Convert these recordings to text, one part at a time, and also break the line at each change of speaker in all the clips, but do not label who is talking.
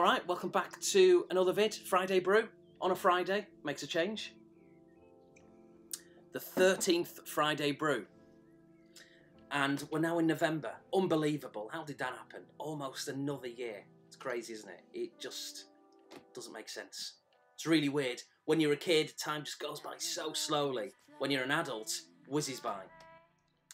Alright, welcome back to another vid, Friday Brew. On a Friday, makes a change. The 13th Friday Brew. And we're now in November. Unbelievable. How did that happen? Almost another year. It's crazy, isn't it? It just doesn't make sense. It's really weird. When you're a kid, time just goes by so slowly. When you're an adult, whizzes by.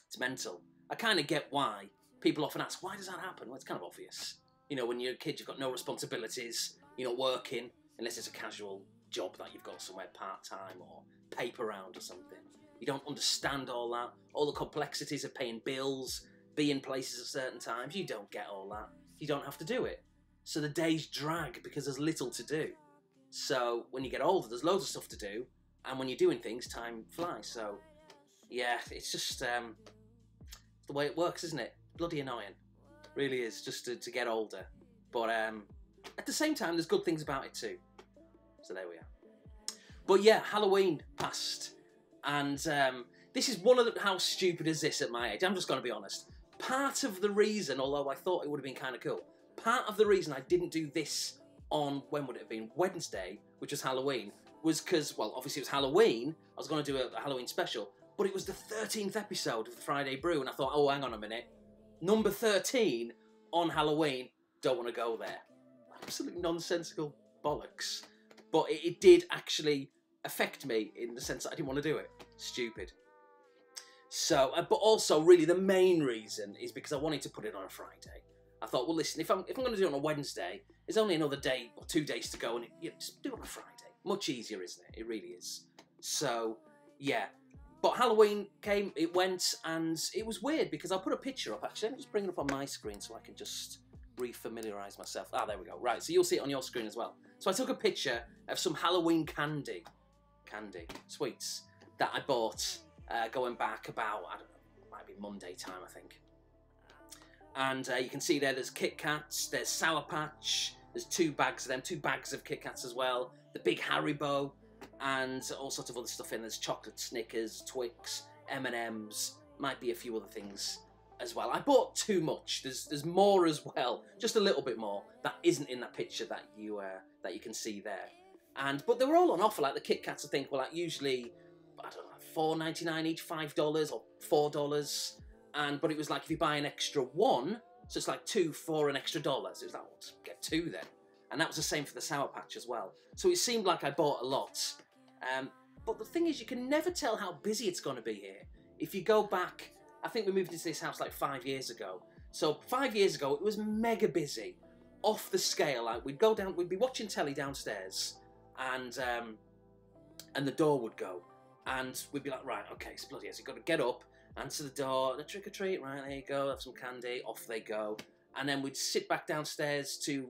It's mental. I kind of get why. People often ask, why does that happen? Well, it's kind of obvious. You know, when you're a kid, you've got no responsibilities. You're not working, unless it's a casual job that you've got somewhere part-time or paper round or something. You don't understand all that. All the complexities of paying bills, being places at certain times. You don't get all that. You don't have to do it. So the days drag because there's little to do. So when you get older, there's loads of stuff to do. And when you're doing things, time flies. So, yeah, it's just the way it works, isn't it? Bloody annoying. Really is, just to get older. But at the same time, there's good things about it too. So there we are. But yeah, Halloween passed. And this is one of the... How stupid is this at my age? I'm just going to be honest. Part of the reason, although I thought it would have been kind of cool, part of the reason I didn't do this on, when would it have been? Wednesday, which was Halloween, was because, well, obviously it was Halloween. I was going to do a Halloween special. But it was the 13th episode of the Friday Brew. And I thought, oh, hang on a minute. Number 13 on Halloween, don't want to go there. Absolutely nonsensical bollocks. But it did actually affect me in the sense that I didn't want to do it. Stupid. So, but also really the main reason is because I wanted to put it on a Friday. I thought, well listen, if I'm going to do it on a Wednesday, there's only another day or 2 days to go, and just do it on a Friday. Much easier, isn't it? It really is. So, yeah. But Halloween came, it went, and it was weird because I'll put a picture up, actually. Let me just bring it up on my screen so I can just re-familiarise myself. Ah, there we go. Right, so you'll see it on your screen as well. So I took a picture of some Halloween candy, sweets, that I bought going back about, I don't know, it might be Monday time, I think. And you can see there's Kit Kats, there's Sour Patch, there's 2 bags of them, 2 bags of Kit Kats as well, the big Haribo, and all sorts of other stuff in. There's chocolate Snickers, Twix, M&M's, might be a few other things as well. I bought too much. There's more as well, just a little bit more that isn't in that picture that you can see there. But they were all on offer. Like the Kit Kats, I think, were like usually, I don't know, $4.99 each, $5 or $4. But it was like if you buy an extra one, so it's like 2 for an extra $1. It was like, well, just get 2 then. And that was the same for the Sour Patch as well. So it seemed like I bought a lot. But the thing is, you can never tell how busy it's going to be here. If you go back, I think we moved into this house like 5 years ago. So 5 years ago, it was mega busy, off the scale. Like we'd go down, we'd be watching telly downstairs, and the door would go, and we'd be like, right, okay, it's bloody hell, so you've got to get up, answer the door, the trick or treat, right, there you go, have some candy, off they go. And then we'd sit back downstairs to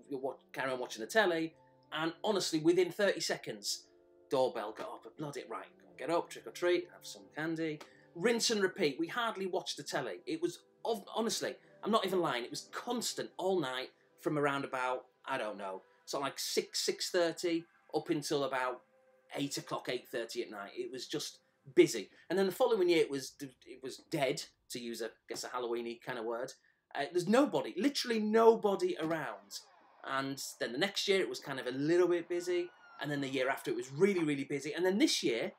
carry on watching the telly, and honestly, within 30 seconds, doorbell got up, bloody right, get up, trick or treat, have some candy, rinse and repeat. We hardly watched the telly. It was, honestly, I'm not even lying, it was constant all night from around about, I don't know, so like 6:30 up until about 8 o'clock, 8:30 at night. It was just busy. And then the following year, it was dead, to use I guess a Halloween-y kind of word. There's nobody, literally nobody around. And then the next year, it was kind of a little bit busy. And then the year after, it was really, really busy. And then this year,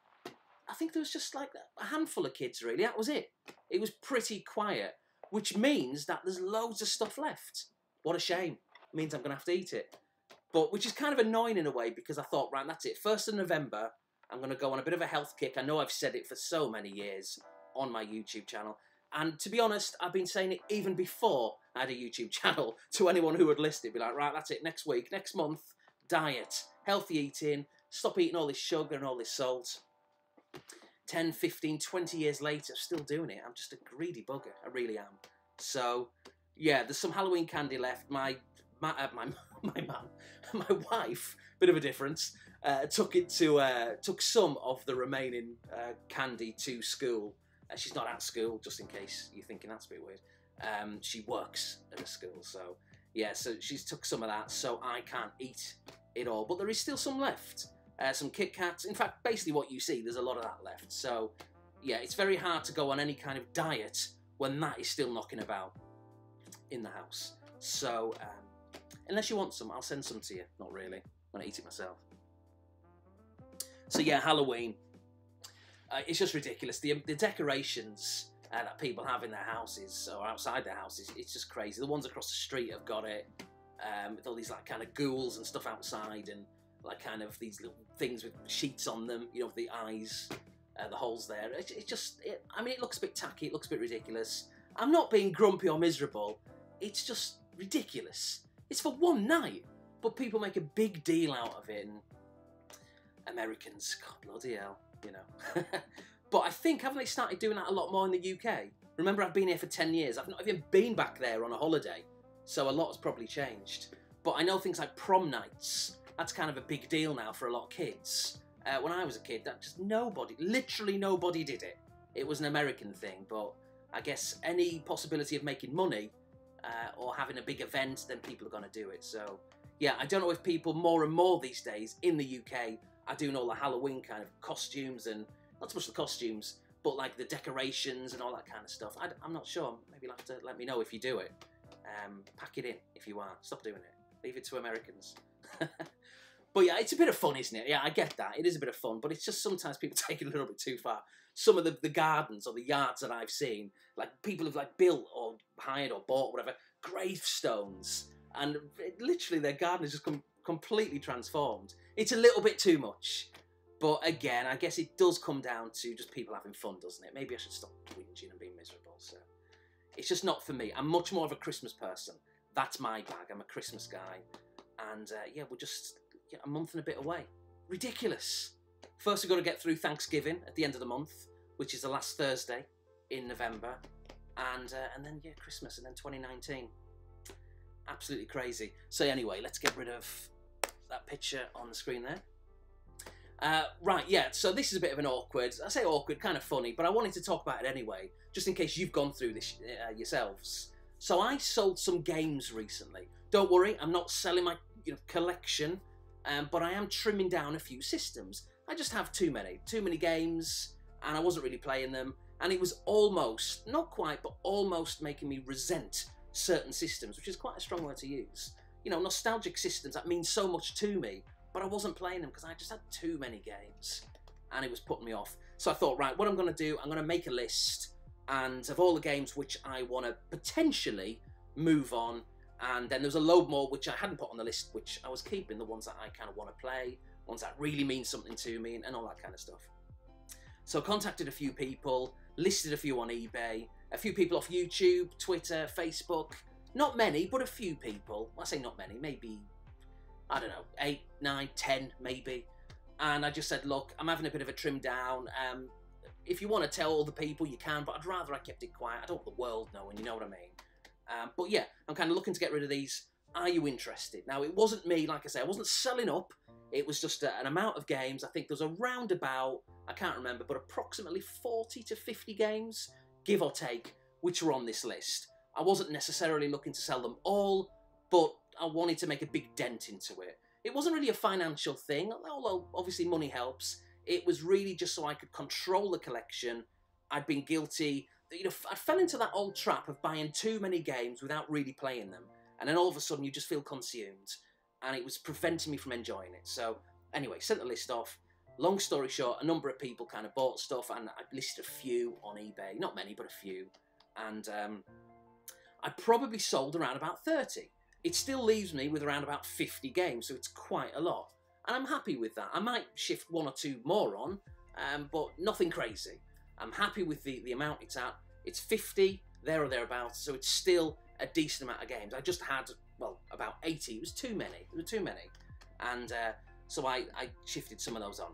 I think there was just like a handful of kids, really. That was it. It was pretty quiet, which means that there's loads of stuff left. What a shame. It means I'm going to have to eat it. But which is kind of annoying in a way, because I thought, right, that's it. 1st of November, I'm going to go on a bit of a health kick. I know I've said it for so many years on my YouTube channel. And to be honest, I've been saying it even before I had a YouTube channel to anyone who would list it. Be like, right, that's it. Next week, next month, diet, healthy eating, stop eating all this sugar and all this salt. 10, 15, 20 years later, still doing it. I'm just a greedy bugger. I really am. So, yeah, there's some Halloween candy left. My wife, bit of a difference, took some of the remaining candy to school. She's not at school, just in case you're thinking that's a bit weird. She works at a school, so yeah, so she's took some of that, so I can't eat it all. But there is still some left. Some Kit Kats. In fact, basically what you see, there's a lot of that left. So yeah, it's very hard to go on any kind of diet when that is still knocking about in the house. So Unless you want some, I'll send some to you. Not really. I'm going to eat it myself. So yeah, Halloween. It's just ridiculous. The decorations that people have in their houses or outside their houses, it's just crazy. The ones across the street have got it. With all these like kind of ghouls and stuff outside, and like kind of these little things with sheets on them, you know, the eyes, the holes there. I mean, it looks a bit tacky, it looks a bit ridiculous. I'm not being grumpy or miserable. It's just ridiculous. It's for one night, but people make a big deal out of it. And Americans, God bloody hell, you know. But I think, haven't they started doing that a lot more in the UK? Remember, I've been here for 10 years. I've not even been back there on a holiday. So a lot has probably changed. But I know things like prom nights, that's kind of a big deal now for a lot of kids. When I was a kid, that just nobody, literally nobody did it. It was an American thing, but I guess any possibility of making money or having a big event, then people are going to do it. So yeah, I don't know if people more and more these days in the UK are doing all the Halloween kind of costumes, and not so much the costumes, but like the decorations and all that kind of stuff. I'm not sure. Maybe you'll have to let me know if you do it. Pack it in if you are. Stop doing it. Leave it to Americans. But yeah, it's a bit of fun, isn't it? Yeah, I get that. It is a bit of fun, but it's just sometimes people take it a little bit too far. Some of the gardens or the yards that I've seen, like people have like built or hired or bought whatever gravestones, and literally their garden has just completely transformed. It's a little bit too much. But again, I guess it does come down to just people having fun, doesn't it? Maybe I should stop whinging and being miserable. So it's just not for me. I'm much more of a Christmas person. That's my bag. I'm a Christmas guy. And yeah, we're just a month and a bit away. Ridiculous. First, we've got to get through Thanksgiving at the end of the month, which is the last Thursday in November. And then, yeah, Christmas, and then 2019. Absolutely crazy. So anyway, let's get rid of that picture on the screen there. Right, yeah, so this is a bit of an awkward, I say awkward, kind of funny, but I wanted to talk about it anyway, just in case you've gone through this yourselves. So I sold some games recently. Don't worry, I'm not selling my collection, but I am trimming down a few systems. I just have too many games, and I wasn't really playing them, and it was almost, not quite, but almost making me resent certain systems, which is quite a strong word to use. You know, nostalgic systems, that means so much to me, but I wasn't playing them because I just had too many games and it was putting me off. So I thought, right, what I'm going to do, I'm going to make a list and of all the games which I want to potentially move on, and then there's a load more which I hadn't put on the list, which I was keeping, the ones that I kind of want to play, ones that really mean something to me, and all that kind of stuff. So I contacted a few people, listed a few on eBay, a few people off YouTube, Twitter, Facebook. Not many, but a few people. Well, I say not many, maybe, I don't know, 8, 9, 10 maybe. And I just said, look, I'm having a bit of a trim down. If you want to tell all the people, you can, but I'd rather I kept it quiet. I don't want the world knowing, you know what I mean? But yeah, I'm kind of looking to get rid of these. Are you interested? Now, it wasn't me, like I say, I wasn't selling up. It was just an amount of games. I think there's around about, I can't remember, but approximately 40 to 50 games, give or take, which were on this list. I wasn't necessarily looking to sell them all, but I wanted to make a big dent into it. It wasn't really a financial thing, although obviously money helps. It was really just so I could control the collection. I'd been guilty. I fell into that old trap of buying too many games without really playing them. And then all of a sudden you just feel consumed. And it was preventing me from enjoying it. So anyway, sent the list off. Long story short, a number of people kind of bought stuff, and I listed a few on eBay. Not many, but a few. And I probably sold around about 30. It still leaves me with around about 50 games, so it's quite a lot. And I'm happy with that. I might shift 1 or 2 more on, but nothing crazy. I'm happy with the amount it's at. It's 50, there or thereabouts, so it's still a decent amount of games. I just had, well, about 80. It was too many. There were too many. And so I shifted some of those on.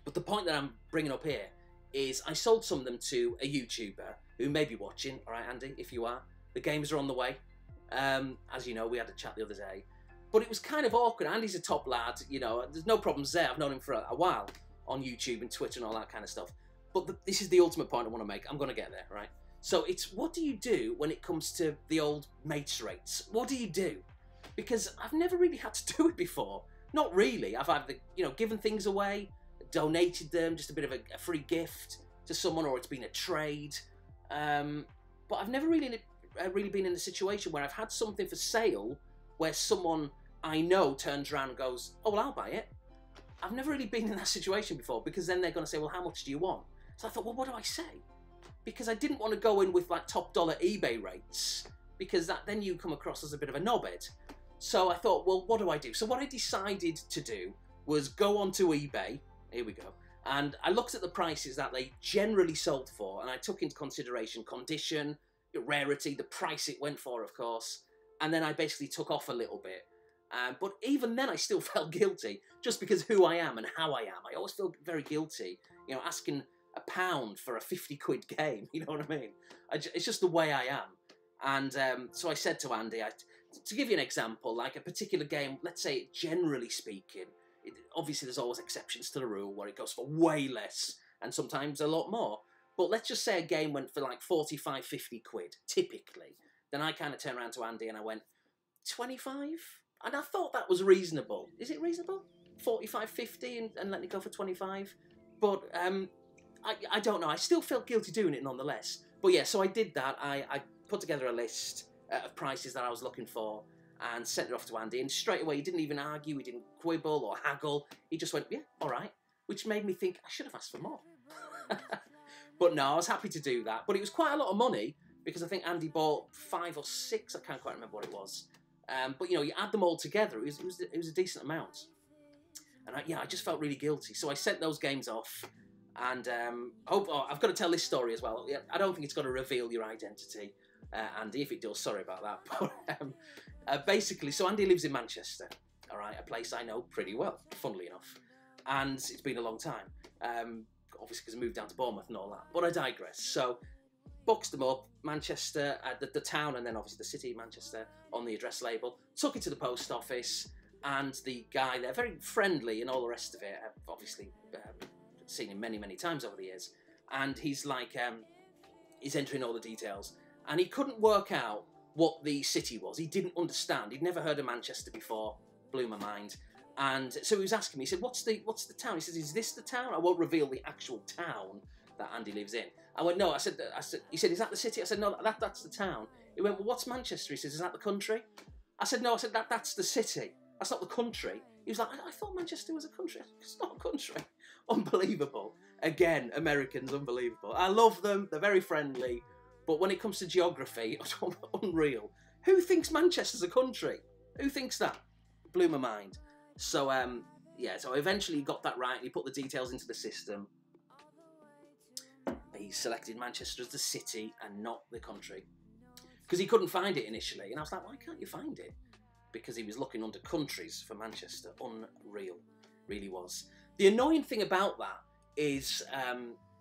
But the point that I'm bringing up here is I sold some of them to a YouTuber who may be watching. All right, Andy, if you are. The games are on the way. As you know, we had a chat the other day. But it was kind of awkward. Andy's a top lad, you know, there's no problems there. I've known him for a while on YouTube and Twitter and all that kind of stuff. But this is the ultimate point I want to make. I'm going to get there, right? So it's, what do you do when it comes to the old mates rates? What do you do? Because I've never really had to do it before. Not really. I've either, given things away, donated them, just a bit of a free gift to someone, or it's been a trade. But I've never really been in a situation where I've had something for sale where someone I know turns around and goes, oh, well, I'll buy it. I've never really been in that situation before, because then they're going to say, well, how much do you want? So I thought, well, what do I say? Because I didn't want to go in with like top dollar eBay rates, because then you come across as a bit of a knobhead. So I thought, well, what do I do? So what I decided to do was go onto eBay, here we go, and I looked at the prices that they generally sold for, and I took into consideration condition, rarity, the price it went for, of course, and then I basically took off a little bit. But even then I still felt guilty, just because who I am and how I am. I always feel very guilty, you know, asking £1 for a 50 quid game, you know what I mean? It's just the way I am. And so I said to Andy, to give you an example, like a particular game, let's say generally speaking, obviously there's always exceptions to the rule where it goes for way less and sometimes a lot more. But let's just say a game went for like 45, 50 quid, typically. Then I kind of turned around to Andy and I went, 25? And I thought that was reasonable. Is it reasonable? 45, 50 and let me go for 25? But I don't know. I still felt guilty doing it nonetheless. But yeah, so I did that. I put together a list of prices that I was looking for and sent it off to Andy. And straight away, he didn't even argue. He didn't quibble or haggle. He just went, yeah, all right. Which made me think I should have asked for more. But no, I was happy to do that. But it was quite a lot of money because I think Andy bought 5 or 6. I can't quite remember what it was. But, you know, you add them all together, it was a decent amount. And I just felt really guilty. So I sent those games off. And I've got to tell this story as well. I don't think it's got to reveal your identity, Andy. If it does, sorry about that. But basically, so Andy lives in Manchester, all right, a place I know pretty well, funnily enough. And it's been a long time, obviously because I moved down to Bournemouth and all that. But I digress. So boxed them up, Manchester, the town, and then obviously the city of Manchester on the address label. Took it to the post office, and the guy there, very friendly and all the rest of it. I've obviously seen him many, many times over the years. And he's like, he's entering all the details. And he couldn't work out what the city was. He didn't understand. He'd never heard of Manchester before. Blew my mind. And so he was asking me, he said, what's the town? He says, is this the town? I won't reveal the actual town that Andy lives in. I went, no. I said, he said, is that the city? I said, no, that's the town. He went, well, what's Manchester? He says, is that the country? I said, no. I said, that's the city. That's not the country. He was like, I thought Manchester was a country. It's not a country. Unbelievable. Again, Americans, unbelievable. I love them. They're very friendly. But when it comes to geography, unreal. Who thinks Manchester's a country? Who thinks that? Blew my mind. So, yeah, so I eventually got that right. He put the details into the system. He selected Manchester as the city and not the country. Because he couldn't find it initially. And I was like, why can't you find it? Because he was looking under countries for Manchester. Unreal. Really was. The annoying thing about that is,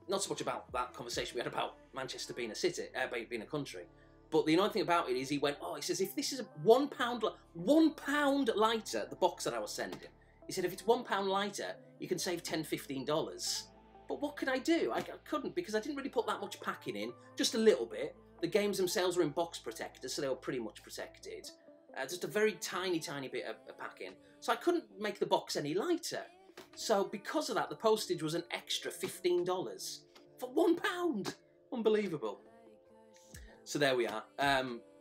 not so much about that conversation we had about Manchester being a city, being a country, but the annoying thing about it is he went, oh, he says, if this is £1 lighter, the box that I was sending, he said, if it's £1 lighter, you can save $10, $15. But what could I do? I couldn't, because I didn't really put that much packing in, just a little bit. The games themselves were in box protectors, so they were pretty much protected. Just a very tiny, tiny bit of packing. So I couldn't make the box any lighter. So because of that, the postage was an extra $15 for £1. Unbelievable. So there we are.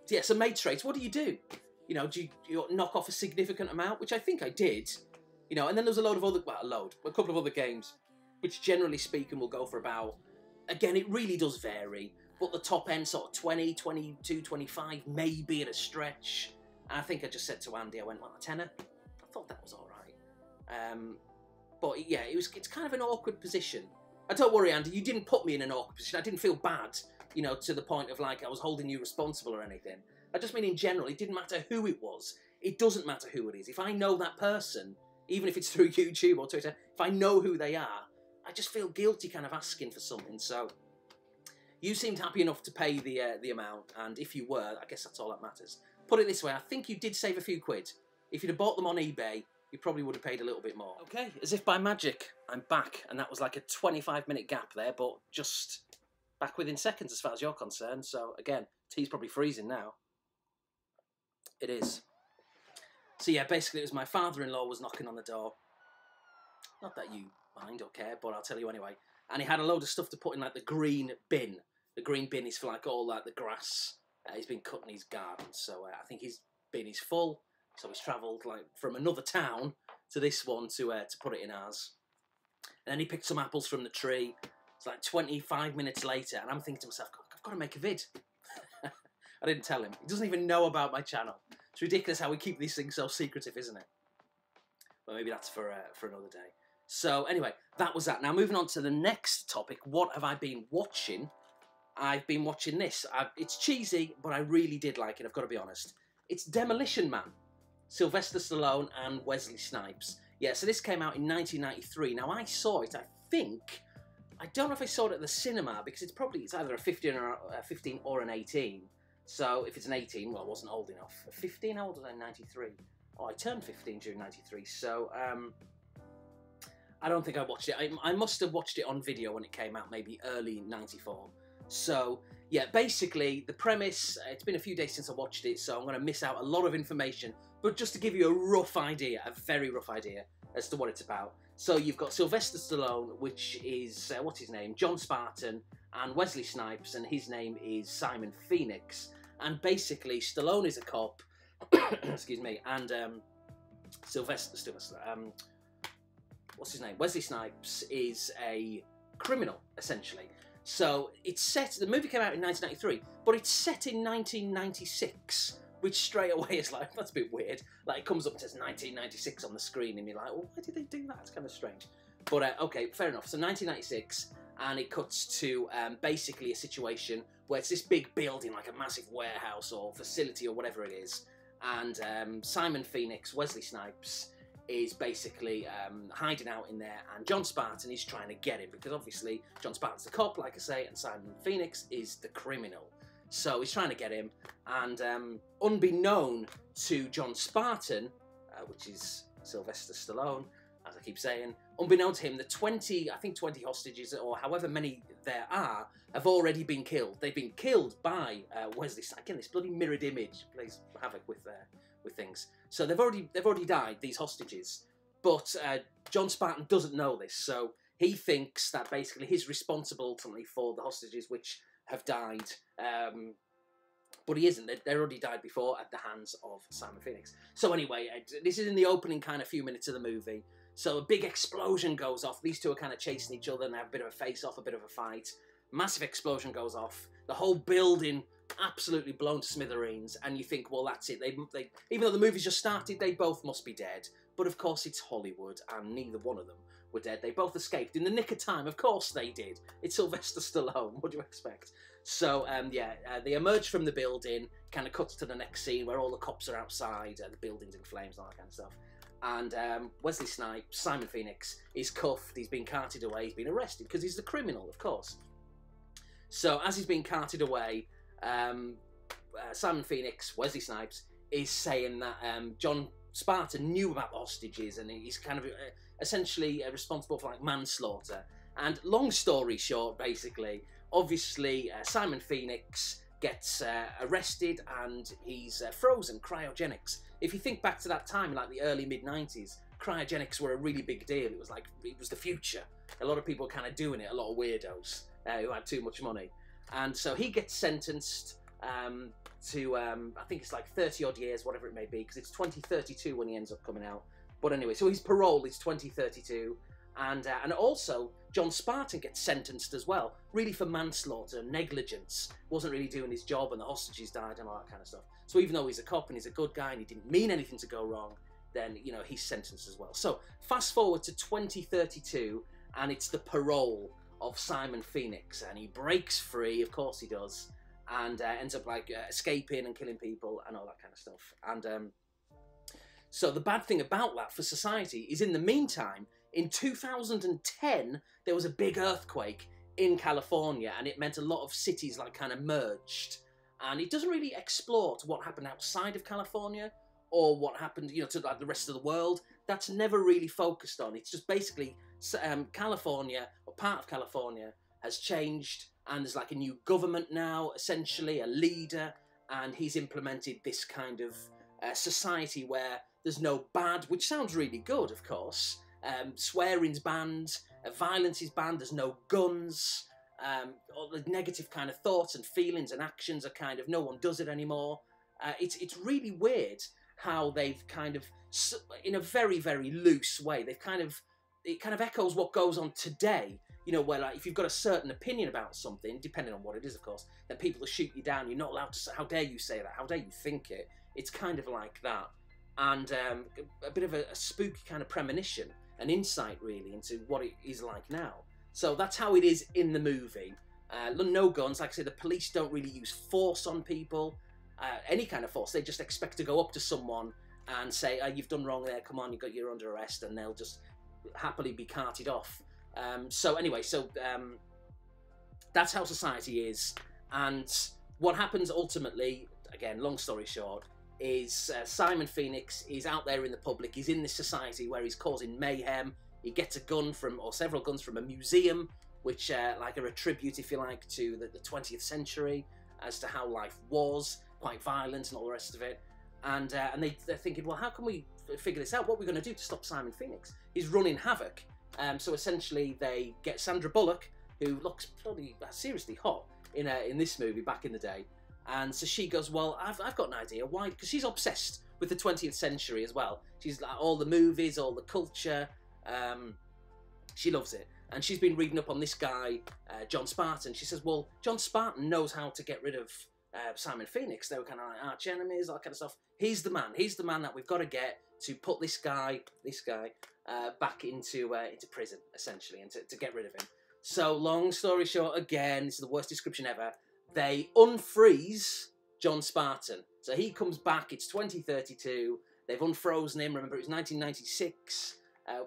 Yeah, so mates rates, what do? You know, do you knock off a significant amount? Which I think I did. You know, and then there's a couple of other games, which generally speaking will go for about, again, it really does vary, but the top end sort of 20, 22, 25, maybe at a stretch. And I think I just said to Andy, I went, well, a tenner? I thought that was all right. But yeah, it's kind of an awkward position. Don't worry, Andy, you didn't put me in an awkward position. I didn't feel bad, you know, to the point of like I was holding you responsible or anything. I just mean in general, it didn't matter who it was. It doesn't matter who it is. If I know that person, even if it's through YouTube or Twitter, if I know who they are, I just feel guilty kind of asking for something. So you seemed happy enough to pay the amount, and if you were, I guess that's all that matters. Put it this way, I think you did save a few quid. If you'd have bought them on eBay, you probably would have paid a little bit more. Okay, as if by magic, I'm back. And that was like a 25-minute gap there, but just back within seconds as far as you're concerned. So again, tea's probably freezing now. It is. So yeah, basically it was my father-in-law was knocking on the door. Not that you mind or care, but I'll tell you anyway. And he had a load of stuff to put in like the green bin. The green bin is for like all like the grass. He's been cutting his garden, so I think his bin is full. So he's travelled like from another town to this one to put it in ours. And then he picked some apples from the tree. It's like 25 minutes later, and I'm thinking to myself, I've got to make a vid. I didn't tell him. He doesn't even know about my channel. It's ridiculous how we keep these things so secretive, isn't it? But maybe that's for another day. So anyway, that was that. Now moving on to the next topic. What have I been watching? I've been watching this. It's cheesy, but I really did like it, I've got to be honest. It's Demolition Man. Sylvester Stallone and Wesley Snipes. Yeah, so this came out in 1993. Now I saw it, I think... I don't know if I saw it at the cinema, because it's either a 15 or an 18. So if it's an 18, well, I wasn't old enough. A 15, how old was I in 93? Oh, I turned 15 during 93, so I don't think I watched it. I must have watched it on video when it came out, maybe early 94. So, yeah, basically, the premise, it's been a few days since I watched it, so I'm going to miss out a lot of information. But just to give you a rough idea, a very rough idea, as to what it's about. So you've got Sylvester Stallone, which is, what's his name? John Spartan, and Wesley Snipes, and his name is Simon Phoenix. And basically, Stallone is a cop, excuse me, and what's his name? Wesley Snipes is a criminal, essentially. So it's set, the movie came out in 1993, but it's set in 1996, which straight away is like, that's a bit weird. Like, it comes up and says 1996 on the screen, and you're like, well, why did they do that? It's kind of strange. But, okay, fair enough. So 1996, and it cuts to basically a situation where it's this big building, like a massive warehouse or facility or whatever it is, and Simon Phoenix, Wesley Snipes, is basically hiding out in there, and John Spartan is trying to get him, because obviously John Spartan's the cop, like I say, and Simon Phoenix is the criminal. So he's trying to get him, and unbeknown to John Spartan, which is Sylvester Stallone, as I keep saying, unbeknown to him, the 20 hostages, or however many there are, have already been killed. They've been killed by Wesley Snipes. Again, this bloody mirrored image plays havoc with things. So they've already died, these hostages. But John Spartan doesn't know this, so he thinks that basically he's responsible ultimately for the hostages which have died. But he isn't. They're already died before at the hands of Simon Phoenix. So anyway, this is in the opening kind of few minutes of the movie. So a big explosion goes off. These two are kind of chasing each other and have a bit of a face-off, a bit of a fight. Massive explosion goes off. The whole building absolutely blown to smithereens. And you think, well, that's it. They even though the movie's just started, they both must be dead. But of course, it's Hollywood, and neither one of them were dead. They both escaped in the nick of time. Of course they did. It's Sylvester Stallone. What do you expect? So, they emerge from the building, kind of cuts to the next scene where all the cops are outside, the building's in flames and all that kind of stuff. And Wesley Snipes, Simon Phoenix, is cuffed, he's been carted away, he's been arrested, because he's the criminal, of course. So, as he's being carted away, Simon Phoenix, Wesley Snipes, is saying that John Spartan knew about the hostages, and he's kind of essentially responsible for, like, manslaughter. And long story short, basically, obviously, Simon Phoenix gets arrested, and he's frozen, cryogenics. If you think back to that time, like the early mid-90s, cryogenics were a really big deal. It was the future. A lot of people were kind of doing it, a lot of weirdos who had too much money. And so he gets sentenced to, I think it's like 30-odd years, whatever it may be, because it's 2032 when he ends up coming out. But anyway, so his parole is 2032. And also, John Spartan gets sentenced as well, really for manslaughter, negligence. Wasn't really doing his job, and the hostages died and all that kind of stuff. So even though he's a cop and he's a good guy and he didn't mean anything to go wrong, then, you know, he's sentenced as well. So fast forward to 2032, and it's the parole of Simon Phoenix, and he breaks free, of course he does, and ends up like escaping and killing people and all that kind of stuff. And so the bad thing about that for society is, in the meantime, in 2010, there was a big earthquake in California, and it meant a lot of cities like kind of merged. And it doesn't really explore to what happened outside of California, or what happened, you know, to like the rest of the world. That's never really focused on. It's just basically California, or part of California, has changed, and there's like a new government now, essentially, a leader, and he's implemented this kind of society where there's no bad, which sounds really good, of course. Swearing's banned, violence is banned, there's no guns, all the negative kind of thoughts and feelings and actions are kind of, no one does it anymore. It's really weird how they've kind of, in a very, very loose way, it kind of echoes what goes on today. You know, where like if you've got a certain opinion about something, depending on what it is, of course, then people will shoot you down. You're not allowed to say, how dare you say that? How dare you think it? It's kind of like that. And a bit of a spooky kind of premonition, an insight really into what it is like now. So that's how it is in the movie. No guns, like I say, the police don't really use force on people, any kind of force. They just expect to go up to someone and say, you've done wrong there, come on, you're under arrest, and they'll just happily be carted off. So anyway, that's how society is. And what happens ultimately, again, long story short, is Simon Phoenix is out there in the public. He's in this society where he's causing mayhem. He gets a gun or several guns from a museum, which like are a tribute, if you like, to the 20th century as to how life was, quite violent and all the rest of it. And they're thinking, well, how can we figure this out? What are we going to do to stop Simon Phoenix? He's running havoc. So essentially they get Sandra Bullock, who looks probably seriously hot in this movie back in the day. And so she goes, well, I've got an idea. Why? Because she's obsessed with the 20th century as well. She's like all the movies, all the culture. She loves it. And she's been reading up on this guy, John Spartan. She says, well, John Spartan knows how to get rid of Simon Phoenix. They were kind of like arch enemies, all that kind of stuff. He's the man. He's the man that we've got to get to put this guy back into prison, essentially, and to get rid of him. So, long story short, again, this is the worst description ever. They unfreeze John Spartan. So he comes back, it's 2032, they've unfrozen him, remember it was 1996,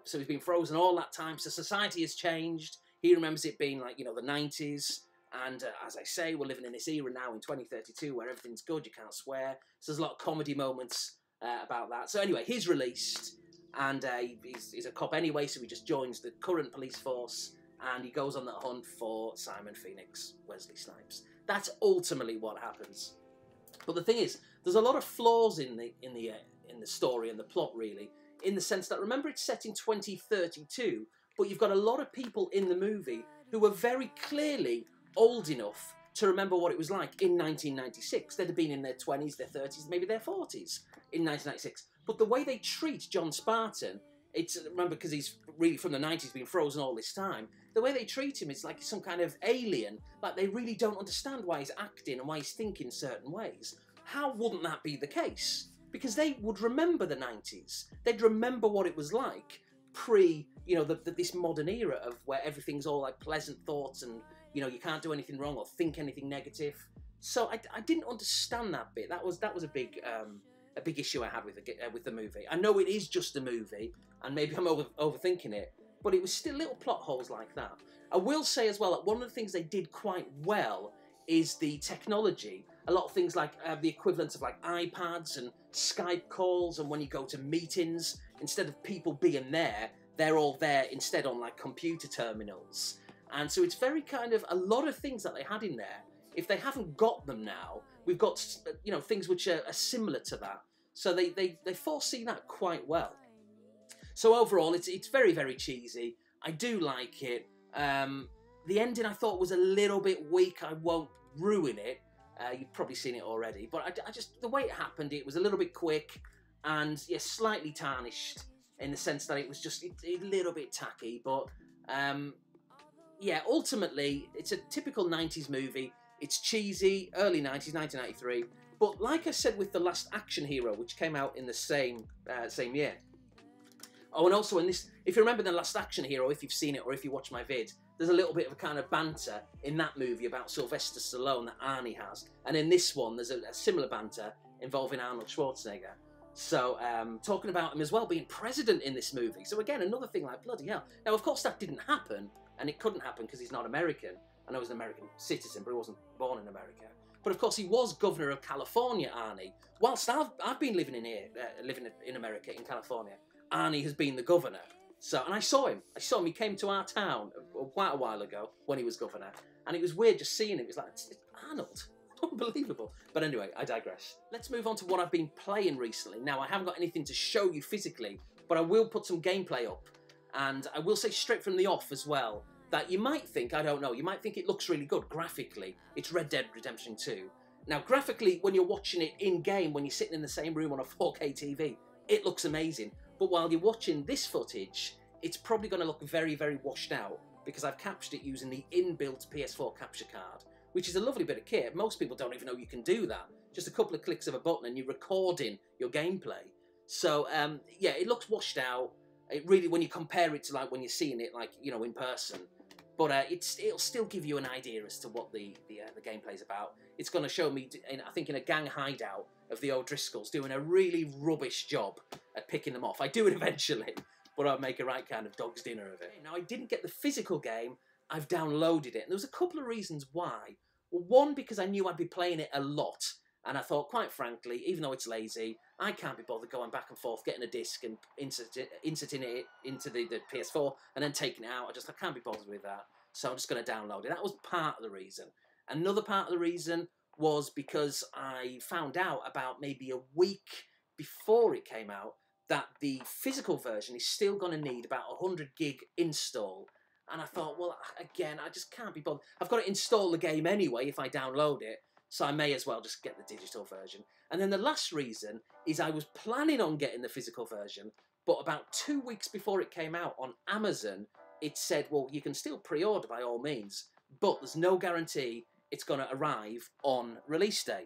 so he's been frozen all that time, so society has changed. He remembers it being like, you know, the 90s, and as I say, we're living in this era now in 2032 where everything's good, you can't swear, so there's a lot of comedy moments about that. So anyway, he's released, and he's a cop anyway, so he just joins the current police force, and he goes on the hunt for Simon Phoenix, Wesley Snipes. That's ultimately what happens. But the thing is, there's a lot of flaws in the story and the plot, really, in the sense that, remember, it's set in 2032, but you've got a lot of people in the movie who are very clearly old enough to remember what it was like in 1996. They'd have been in their 20s, their 30s, maybe their 40s in 1996. But the way they treat John Spartan, remember, because he's really from the 90s, been frozen all this time, the way they treat him is like some kind of alien, like they really don't understand why he's acting and why he's thinking certain ways. How wouldn't that be the case? Because they would remember the 90s. They'd remember what it was like pre, you know, this modern era of where everything's all like pleasant thoughts and, you know, you can't do anything wrong or think anything negative. So I didn't understand that bit. That was a big issue I had with the movie. I know it is just a movie, and maybe I'm overthinking it, but it was still little plot holes like that. I will say as well that one of the things they did quite well is the technology. A lot of things like the equivalent of like iPads and Skype calls, and when you go to meetings, instead of people being there, they're all there instead on like computer terminals. And so it's very kind of a lot of things that they had in there. If they haven't got them now, we've got, you know, things which are similar to that. So they foresee that quite well. So overall, it's very, very cheesy. I do like it. The ending I thought was a little bit weak. I won't ruin it. You've probably seen it already. But I just, the way it happened, it was a little bit quick and, yeah, slightly tarnished in the sense that it was just a little bit tacky. But, yeah, ultimately, it's a typical 90s movie. It's cheesy, early 90s, 1993. But like I said with The Last Action Hero, which came out in the same year. Oh, and also in this, if you remember The Last Action Hero, if you've seen it or if you watch my vid, there's a little bit of a kind of banter in that movie about Sylvester Stallone that Arnie has. And in this one, there's a similar banter involving Arnold Schwarzenegger. So, talking about him as well being president in this movie. So again, another thing like, bloody hell. Now, of course, that didn't happen, and it couldn't happen because he's not American. I know he's an American citizen, but he wasn't born in America. But of course, he was governor of California, Arnie. Whilst I've been living in here, living in America, in California, Arnie has been the governor. So, and I saw him. He came to our town quite a while ago when he was governor. And it was weird just seeing him. It was like, it's Arnold. Unbelievable. But anyway, I digress. Let's move on to what I've been playing recently. Now, I haven't got anything to show you physically, but I will put some gameplay up. And I will say straight from the off as well, that you might think, I don't know, you might think it looks really good graphically. It's Red Dead Redemption 2. Now, graphically, when you're watching it in-game, when you're sitting in the same room on a 4K TV, it looks amazing. But while you're watching this footage, it's probably going to look very, very washed out because I've captured it using the inbuilt PS4 capture card, which is a lovely bit of kit. Most people don't even know you can do that. Just a couple of clicks of a button and you're recording your gameplay. So, yeah, it looks washed out. It really, when you compare it to like when you're seeing it, like, you know, in person. But it'll still give you an idea as to what the gameplay's about. It's going to show me, I think, in a gang hideout of the O'Driscolls, doing a really rubbish job at picking them off. I do it eventually, but I'll make a right kind of dog's dinner of it. Now, I didn't get the physical game. I've downloaded it. And there was a couple of reasons why. Well, one, because I knew I'd be playing it a lot. And I thought, quite frankly, even though it's lazy, I can't be bothered going back and forth, getting a disc and inserting it into the PS4 and then taking it out. I can't be bothered with that. So I'm just going to download it. That was part of the reason. Another part of the reason was because I found out about maybe a week before it came out that the physical version is still going to need about 100 gig install. And I thought, well, again, I just can't be bothered. I've got to install the game anyway if I download it. So I may as well just get the digital version. And then the last reason is I was planning on getting the physical version, but about 2 weeks before it came out on Amazon, it said, well, you can still pre-order by all means, but there's no guarantee it's going to arrive on release day.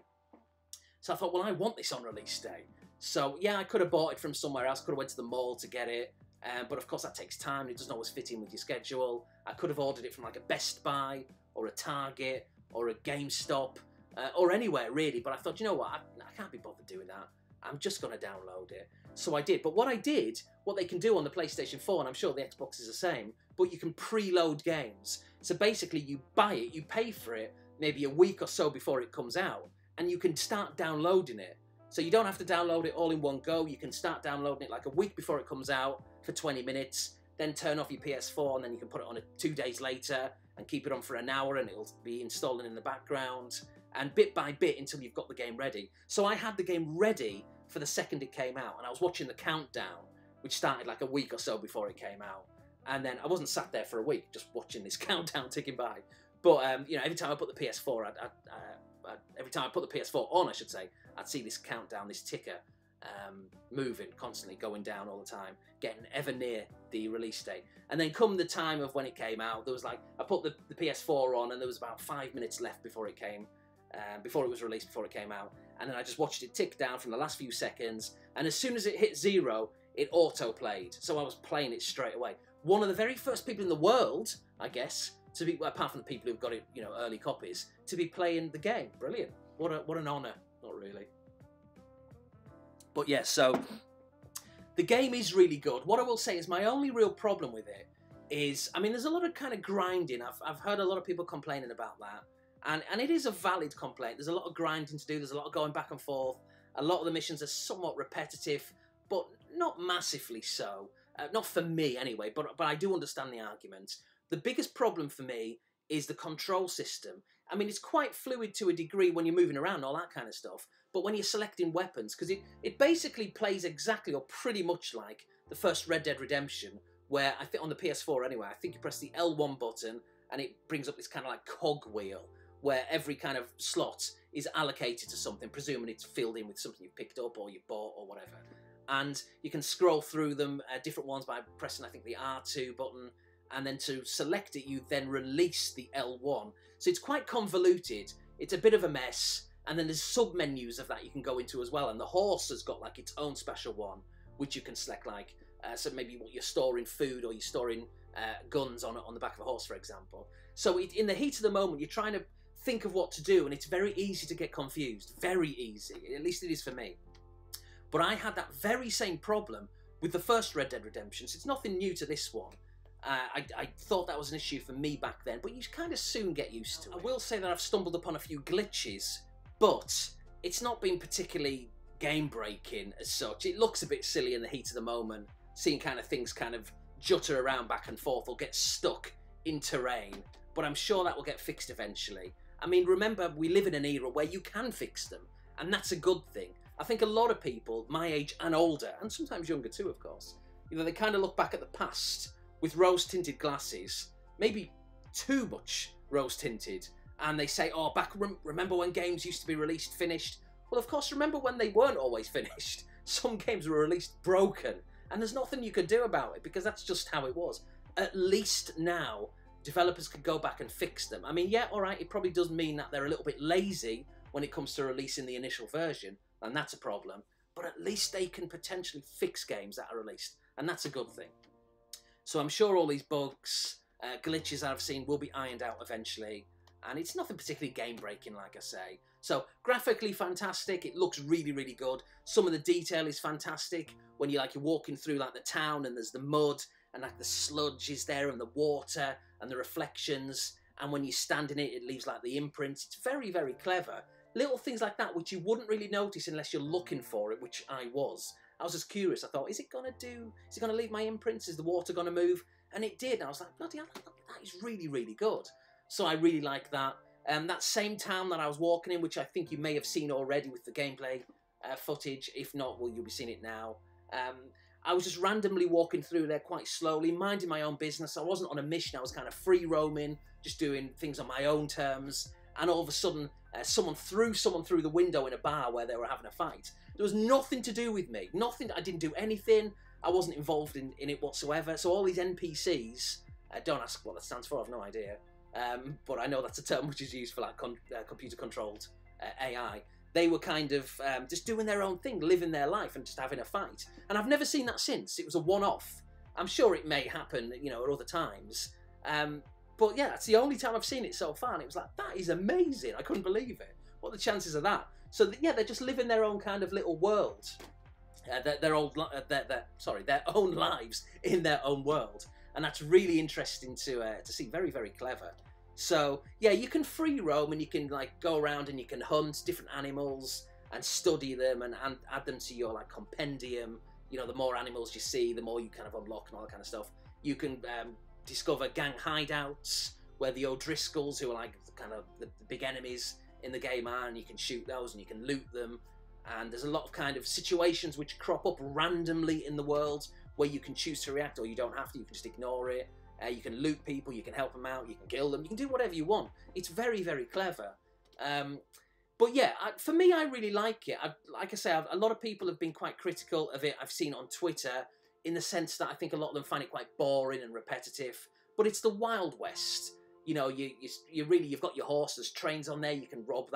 So I thought, well, I want this on release day. So yeah, I could have bought it from somewhere else, could have went to the mall to get it, but of course that takes time, it doesn't always fit in with your schedule. I could have ordered it from like a Best Buy, or a Target, or a GameStop, or anywhere really, but I thought, you know what, I can't be bothered doing that. I'm just going to download it. So I did. But what I did, what they can do on the PlayStation 4, and I'm sure the Xbox is the same, but you can preload games. So basically you buy it, you pay for it, maybe a week or so before it comes out, and you can start downloading it. So you don't have to download it all in one go. You can start downloading it like a week before it comes out for 20 minutes, then turn off your PS4, and then you can put it on 2 days later and keep it on for an hour, and it'll be installing in the background. And bit by bit until you've got the game ready. So I had the game ready for the second it came out, and I was watching the countdown, which started like a week or so before it came out. And then I wasn't sat there for a week just watching this countdown ticking by. But you know, every time I put the PS4, every time I put the PS4 on, I should say, I'd see this countdown, this ticker, moving constantly, going down all the time, getting ever near the release date. And then come the time of when it came out, there was like, I put the PS4 on, and there was about 5 minutes left before it came. Before it was released, before it came out, and then I just watched it tick down from the last few seconds, and as soon as it hit 0, it auto-played, so I was playing it straight away. One of the very first people in the world, I guess, to be, apart from the people who've got it, you know, early copies, to be playing the game. Brilliant. What an honour. Not really. But yeah, so the game is really good. What I will say is my only real problem with it is, I mean, there's a lot of kind of grinding. I've heard a lot of people complaining about that. And it is a valid complaint. There's a lot of grinding to do. There's a lot of going back and forth. A lot of the missions are somewhat repetitive, but not massively so. Not for me, anyway, but I do understand the argument. The biggest problem for me is the control system. I mean, it's quite fluid to a degree when you're moving around, all that kind of stuff. But when you're selecting weapons, because it basically plays exactly or pretty much like the first Red Dead Redemption, where I think on the PS4 anyway, I think you press the L1 button and it brings up this kind of like cog wheel, where every kind of slot is allocated to something, presuming it's filled in with something you've picked up or you bought or whatever. And you can scroll through them, different ones, by pressing, I think, the R2 button, and then to select it, you then release the L1. So it's quite convoluted. It's a bit of a mess, and then there's sub-menus of that you can go into as well, and the horse has got, like, its own special one, which you can select, like, so maybe you're storing food or you're storing guns on the back of a horse, for example. So in the heat of the moment, you're trying to think of what to do, and it's very easy to get confused. Very easy. At least it is for me. But I had that very same problem with the first Red Dead Redemption, so it's nothing new to this one. I thought that was an issue for me back then, but you kind of soon get used to it. I will say that I've stumbled upon a few glitches, but it's not been particularly game-breaking as such. It looks a bit silly in the heat of the moment, seeing kind of things kind of jutter around back and forth or get stuck in terrain, but I'm sure that will get fixed eventually. I mean, remember, we live in an era where you can fix them, and that's a good thing. I think a lot of people, my age and older, and sometimes younger too, of course, you know, they kind of look back at the past with rose-tinted glasses, maybe too much rose-tinted, and they say, oh, remember when games used to be released finished? Well, of course, remember when they weren't always finished. Some games were released broken, and there's nothing you could do about it, because that's just how it was. At least now, developers could go back and fix them. I mean, yeah, all right, it probably does mean that they're a little bit lazy when it comes to releasing the initial version, and that's a problem. But at least they can potentially fix games that are released, and that's a good thing. So I'm sure all these bugs, glitches I've seen will be ironed out eventually, and it's nothing particularly game-breaking, like I say. So graphically fantastic, it looks really, really good. Some of the detail is fantastic when you're walking through like the town and there's the mud and like the sludge is there and the water and the reflections, and when you stand in it, it leaves like the imprints. It's very, very clever. Little things like that which you wouldn't really notice unless you're looking for it, which I was. I was just curious. I thought, is it going to leave my imprints? Is the water going to move? And it did. And I was like, bloody hell, that is really, really good. So I really like that. That same town that I was walking in, which I think you may have seen already with the gameplay footage. If not, well, you'll be seeing it now. I was just randomly walking through there quite slowly, minding my own business. I wasn't on a mission. I was kind of free roaming, just doing things on my own terms. And all of a sudden, someone threw the window in a bar where they were having a fight. There was nothing to do with me. Nothing. I didn't do anything. I wasn't involved in it whatsoever. So all these NPCs, don't ask what that stands for. I've no idea. But I know that's a term which is used for like computer-controlled AI. They were kind of just doing their own thing, living their life, and just having a fight. And I've never seen that since. It was a one-off. I'm sure it may happen, at other times. But yeah, that's the only time I've seen it so far, and it was like, that is amazing. I couldn't believe it. What are the chances of that? So yeah, they're just living their own kind of little world. Their own lives in their own world, and that's really interesting to see. Very, very clever. So yeah, you can free roam and you can go around and you can hunt different animals and study them and add them to your compendium. The more animals you see, the more you kind of unlock and all that kind of stuff. You can discover gang hideouts where the O'Driscolls, who are kind of the big enemies in the game, are, and you can shoot those and you can loot them. And there's a lot of kind of situations which crop up randomly in the world where you can choose to react, or you don't have to. You can just ignore it. You can loot people, you can help them out, you can kill them, you can do whatever you want. It's very, very clever. But yeah, for me, I really like it. Like I say, a lot of people have been quite critical of it. I've seen on Twitter, in the sense that I think a lot of them find it quite boring and repetitive. But it's the Wild West. You've got your horses, trains on there. You can rob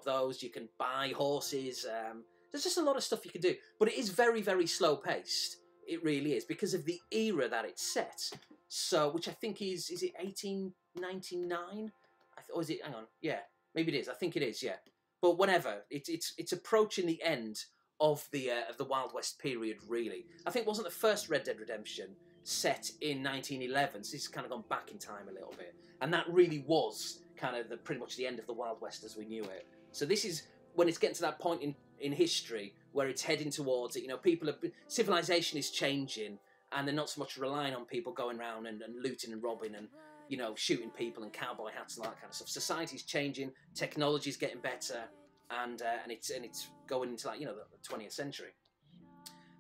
those. You can buy horses. There's just a lot of stuff you can do. But it is very, very slow paced. It really is, because of the era that it's set. So, which I think is it 1899? Or is it? Hang on, yeah, maybe it is. I think it is, yeah. But whatever, it's approaching the end of the Wild West period. Really, I think wasn't the first Red Dead Redemption set in 1911? So it's kind of gone back in time a little bit, and that really was kind of pretty much the end of the Wild West as we knew it. So this is when it's getting to that point in history where it's heading towards it. Civilization is changing, and they're not so much relying on people going around and looting and robbing and shooting people and cowboy hats and all that kind of stuff. Society's changing, technology's getting better, and it's going into the 20th century.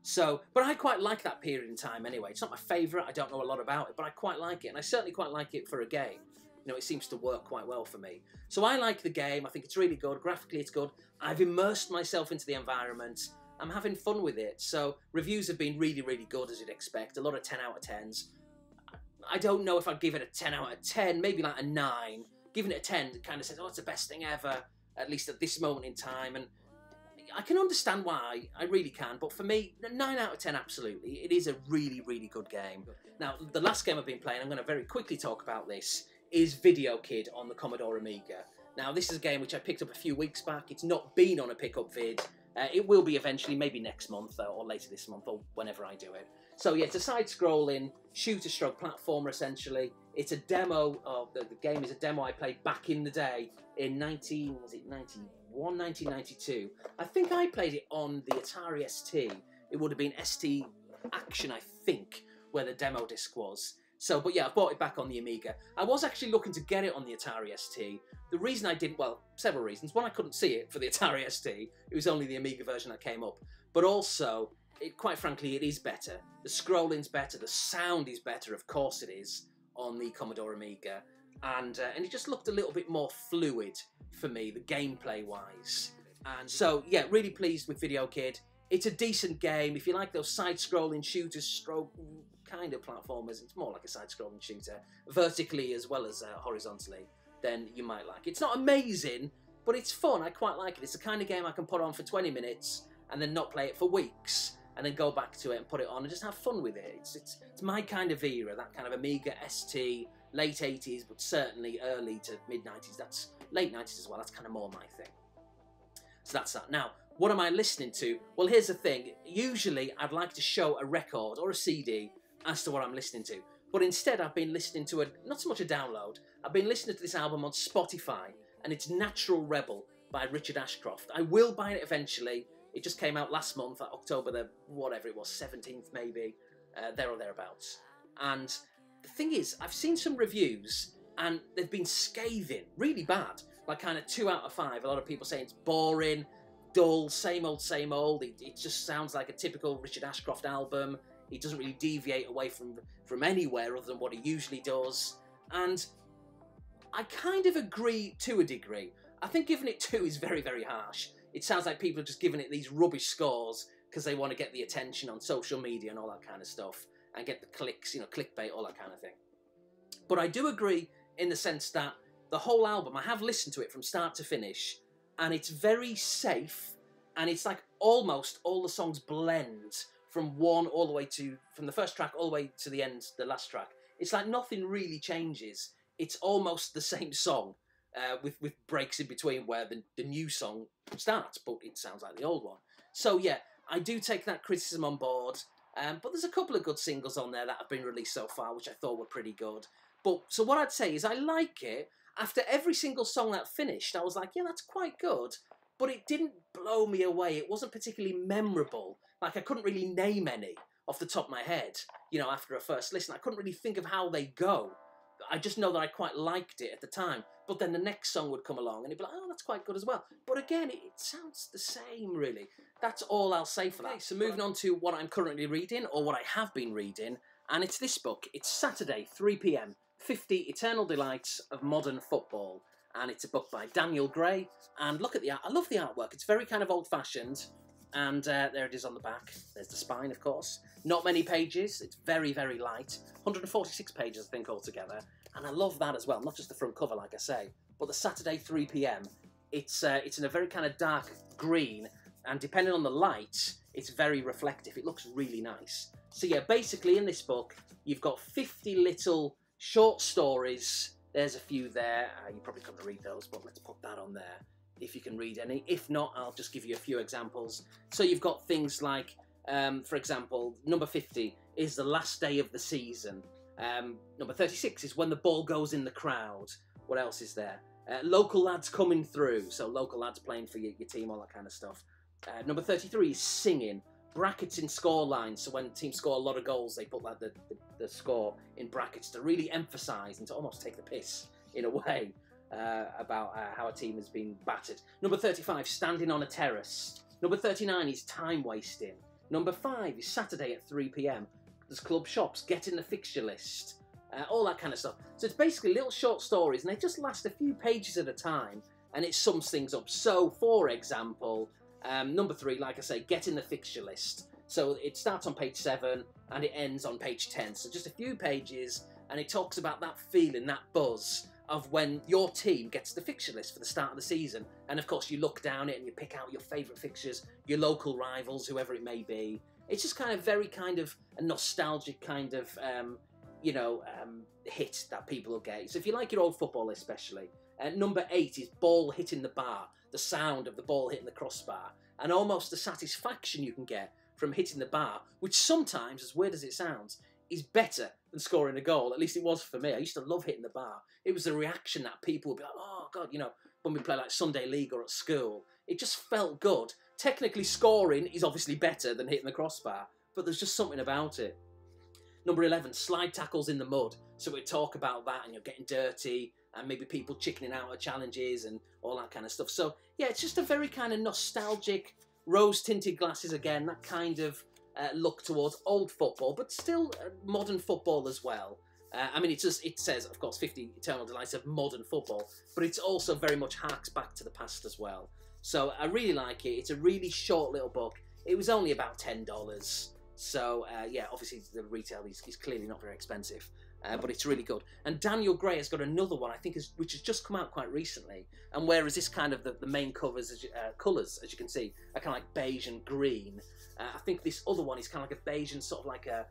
So, but I quite like that period in time anyway. It's not my favourite. I don't know a lot about it, but I quite like it, and I certainly quite like it for a game. It seems to work quite well for me. So I like the game. I think it's really good. Graphically, it's good. I've immersed myself into the environment. I'm having fun with it. So reviews have been really, really good, as you'd expect. A lot of 10 out of 10s. I don't know if I'd give it a 10 out of 10, maybe like a 9. Giving it a 10 kind of says, oh, it's the best thing ever, at least at this moment in time. And I can understand why. I really can. But for me, 9 out of 10, absolutely. It is a really, really good game. Now, the last game I've been playing, I'm going to very quickly talk about this, is Video Kid on the Commodore Amiga. Now, this is a game which I picked up a few weeks back. It's not been on a pickup vid. It will be eventually, maybe next month or later this month or whenever I do it. So yeah, it's a side-scrolling shooter-stroke platformer, essentially. It's a demo of the game is a demo I played back in the day in 1992. I think I played it on the Atari ST. It would have been ST Action, I think, where the demo disc was. So, but yeah, I bought it back on the Amiga. I was actually looking to get it on the Atari ST. The reason I didn't, well, several reasons. One, I couldn't see it for the Atari ST. It was only the Amiga version that came up. But also, quite frankly, it is better. The scrolling's better. The sound is better. Of course it is, on the Commodore Amiga. and it just looked a little bit more fluid for me, the gameplay wise. And so yeah, really pleased with Video Kid. It's a decent game. If you like those side-scrolling shooters, stroke kind of platformers, it's more like a side-scrolling shooter, vertically as well as horizontally, then you might like it. It's not amazing, but it's fun. I quite like it. It's the kind of game I can put on for 20 minutes and then not play it for weeks, and then go back to it and put it on and just have fun with it. It's my kind of era, that kind of Amiga, ST, late 80s, but certainly early to mid-90s. That's late 90s as well. That's kind of more my thing. So that's that. Now, what am I listening to? Well, here's the thing. Usually, I'd like to show a record or a CD as to what I'm listening to. But instead, I've been listening to not so much a download. I've been listening to this album on Spotify, and it's Natural Rebel by Richard Ashcroft. I will buy it eventually. It just came out last month, October the, whatever it was, 17th maybe, there or thereabouts. And the thing is, I've seen some reviews, and they've been scathing, really bad. Like kind of 2 out of 5. A lot of people saying it's boring, dull, same old, same old. It just sounds like a typical Richard Ashcroft album. He doesn't really deviate away from anywhere other than what he usually does. And I kind of agree to a degree. I think giving it 2 is very, very harsh. It sounds like people are just giving it these rubbish scores because they want to get the attention on social media and all that kind of stuff, and get the clicks, you know, clickbait, all that kind of thing. But I do agree in the sense that the whole album, I have listened to it from start to finish, and it's very safe, and it's like almost all the songs blend from from the first track all the way to the end, the last track. It's like nothing really changes. It's almost the same song, with breaks in between where the new song starts, but it sounds like the old one. So yeah, I do take that criticism on board, but there's a couple of good singles on there that have been released so far, which I thought were pretty good. But so what I'd say is I like it. After every single song that finished, I was like, yeah, that's quite good, but it didn't blow me away. It wasn't particularly memorable. Like, I couldn't really name any off the top of my head, you know, after a first listen. I couldn't really think of how they go. I just know that I quite liked it at the time. But then the next song would come along and it'd be like, oh, that's quite good as well. But again, it sounds the same, really. That's all I'll say for that. Okay, so moving on to what I'm currently reading, or what I have been reading, and it's this book. It's Saturday, 3 p.m, 50 Eternal Delights of Modern Football. And it's a book by Daniel Gray. And look at the art. I love the artwork. It's very kind of old-fashioned. And there it is on the back. There's the spine, of course. Not many pages. It's very, very light. 146 pages, I think, altogether. And I love that as well. Not just the front cover, like I say, but the Saturday 3 p.m. It's in a very kind of dark green. And depending on the light, it's very reflective. It looks really nice. So yeah, basically in this book, you've got 50 little short stories. There's a few there. You probably couldn't read those, but let's put that on there if you can read any. If not, I'll just give you a few examples. So you've got things like, for example, number 50 is the last day of the season. Number 36 is when the ball goes in the crowd. What else is there? Local lads coming through. So local lads playing for your team, all that kind of stuff. Number 33 is singing. Brackets in score lines, so when teams score a lot of goals, they put like the score in brackets to really emphasise and to almost take the piss, in a way, about how a team has been battered. Number 35, standing on a terrace. Number 39 is time wasting. Number 5 is Saturday at 3 p.m. There's club shops, get in the fixture list, all that kind of stuff. So it's basically little short stories, and they just last a few pages at a time, and it sums things up. So, for example, number 3, like I say, get in the fixture list. So it starts on page 7 and it ends on page 10. So just a few pages, and it talks about that feeling, that buzz of when your team gets the fixture list for the start of the season. And of course you look down it and you pick out your favourite fixtures, your local rivals, whoever it may be. It's just kind of very kind of a nostalgic kind of, hit that people will get. So if you like your old football especially, number 8 is ball hitting the bar. The sound of the ball hitting the crossbar, and almost the satisfaction you can get from hitting the bar, which sometimes, as weird as it sounds, is better than scoring a goal. At least it was for me. I used to love hitting the bar. It was the reaction that people would be like, oh God, you know, when we play like Sunday League or at school, it just felt good. Technically scoring is obviously better than hitting the crossbar, but there's just something about it. Number 11, slide tackles in the mud. So we talk about that, and you're getting dirty, and maybe people chickening out of challenges and all that kind of stuff. So yeah, it's just a very kind of nostalgic, rose-tinted glasses again, that kind of look towards old football, but still modern football as well. I mean, it says, of course, 50 Eternal Delights of Modern Football, but it's also very much harks back to the past as well. So I really like it. It's a really short little book. It was only about $10. So, yeah, obviously the retail is clearly not very expensive, but it's really good. And Daniel Gray has got another one, I think, which has just come out quite recently. And whereas this kind of, the main covers, colours, as you can see, are kind of like beige and green, I think this other one is kind of like a beige and sort of like a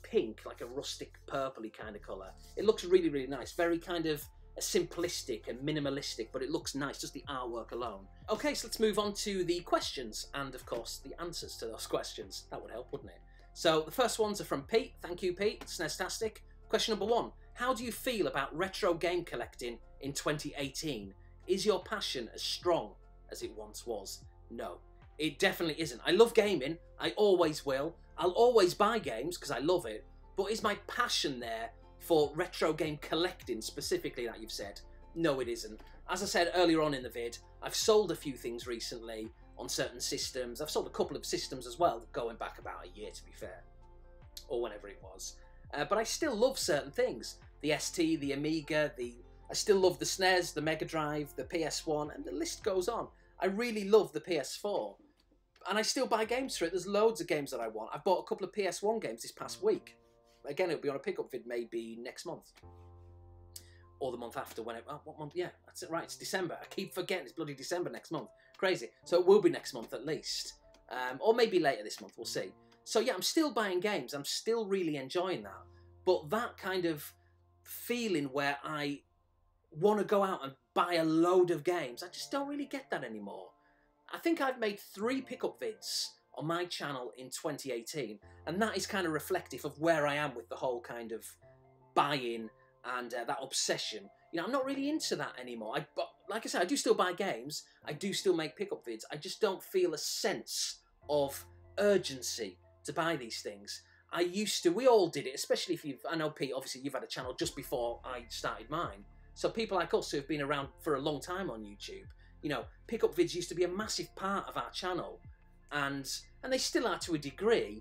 pink, like a rustic purpley kind of colour. It looks really, really nice. Very kind of simplistic and minimalistic, but it looks nice, just the artwork alone. Okay, so let's move on to the questions and, of course, the answers to those questions. That would help, wouldn't it? So the first ones are from Pete. Thank you, Pete. Snestastic. Question number 1. How do you feel about retro game collecting in 2018? Is your passion as strong as it once was? No, it definitely isn't. I love gaming. I always will. I'll always buy games because I love it. But is my passion there for retro game collecting specifically that you've said? No, it isn't. As I said earlier on in the vid, I've sold a few things recently on certain systems. I've sold a couple of systems as well, going back about a year to be fair, or whenever it was. But I still love certain things. The ST, the Amiga, I still love the SNES, the Mega Drive, the PS1, and the list goes on. I really love the PS4. And I still buy games for it. There's loads of games that I want. I've bought a couple of PS1 games this past week. Again, it'll be on a pickup vid maybe next month. Or the month after, what month? Yeah, that's it, right, it's December. I keep forgetting it's bloody December next month. Crazy. So it will be next month at least. Or maybe later this month, we'll see. So yeah, I'm still buying games. I'm still really enjoying that. But that kind of feeling where I want to go out and buy a load of games, I just don't really get that anymore. I think I've made 3 pickup vids on my channel in 2018, and that is kind of reflective of where I am with the whole kind of buying and that obsession. You know, I'm not really into that anymore. But like I said, I do still buy games. I do still make pickup vids. I just don't feel a sense of urgency to buy these things. I used to. We all did it, especially if I know, Pete, obviously you've had a channel just before I started mine. So people like us who have been around for a long time on YouTube, you know, pickup vids used to be a massive part of our channel. And they still are to a degree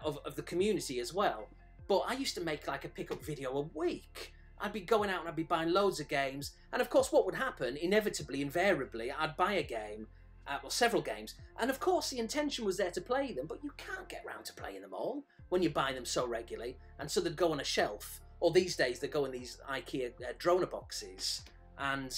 of the community as well. But I used to make like a pickup video a week. I'd be going out and I'd be buying loads of games. And of course, what would happen, inevitably, invariably, I'd buy a game, well, several games. And of course, the intention was there to play them, but you can't get around to playing them all when you buy them so regularly. And so they'd go on a shelf. Or these days, they go in these IKEA Droner boxes. And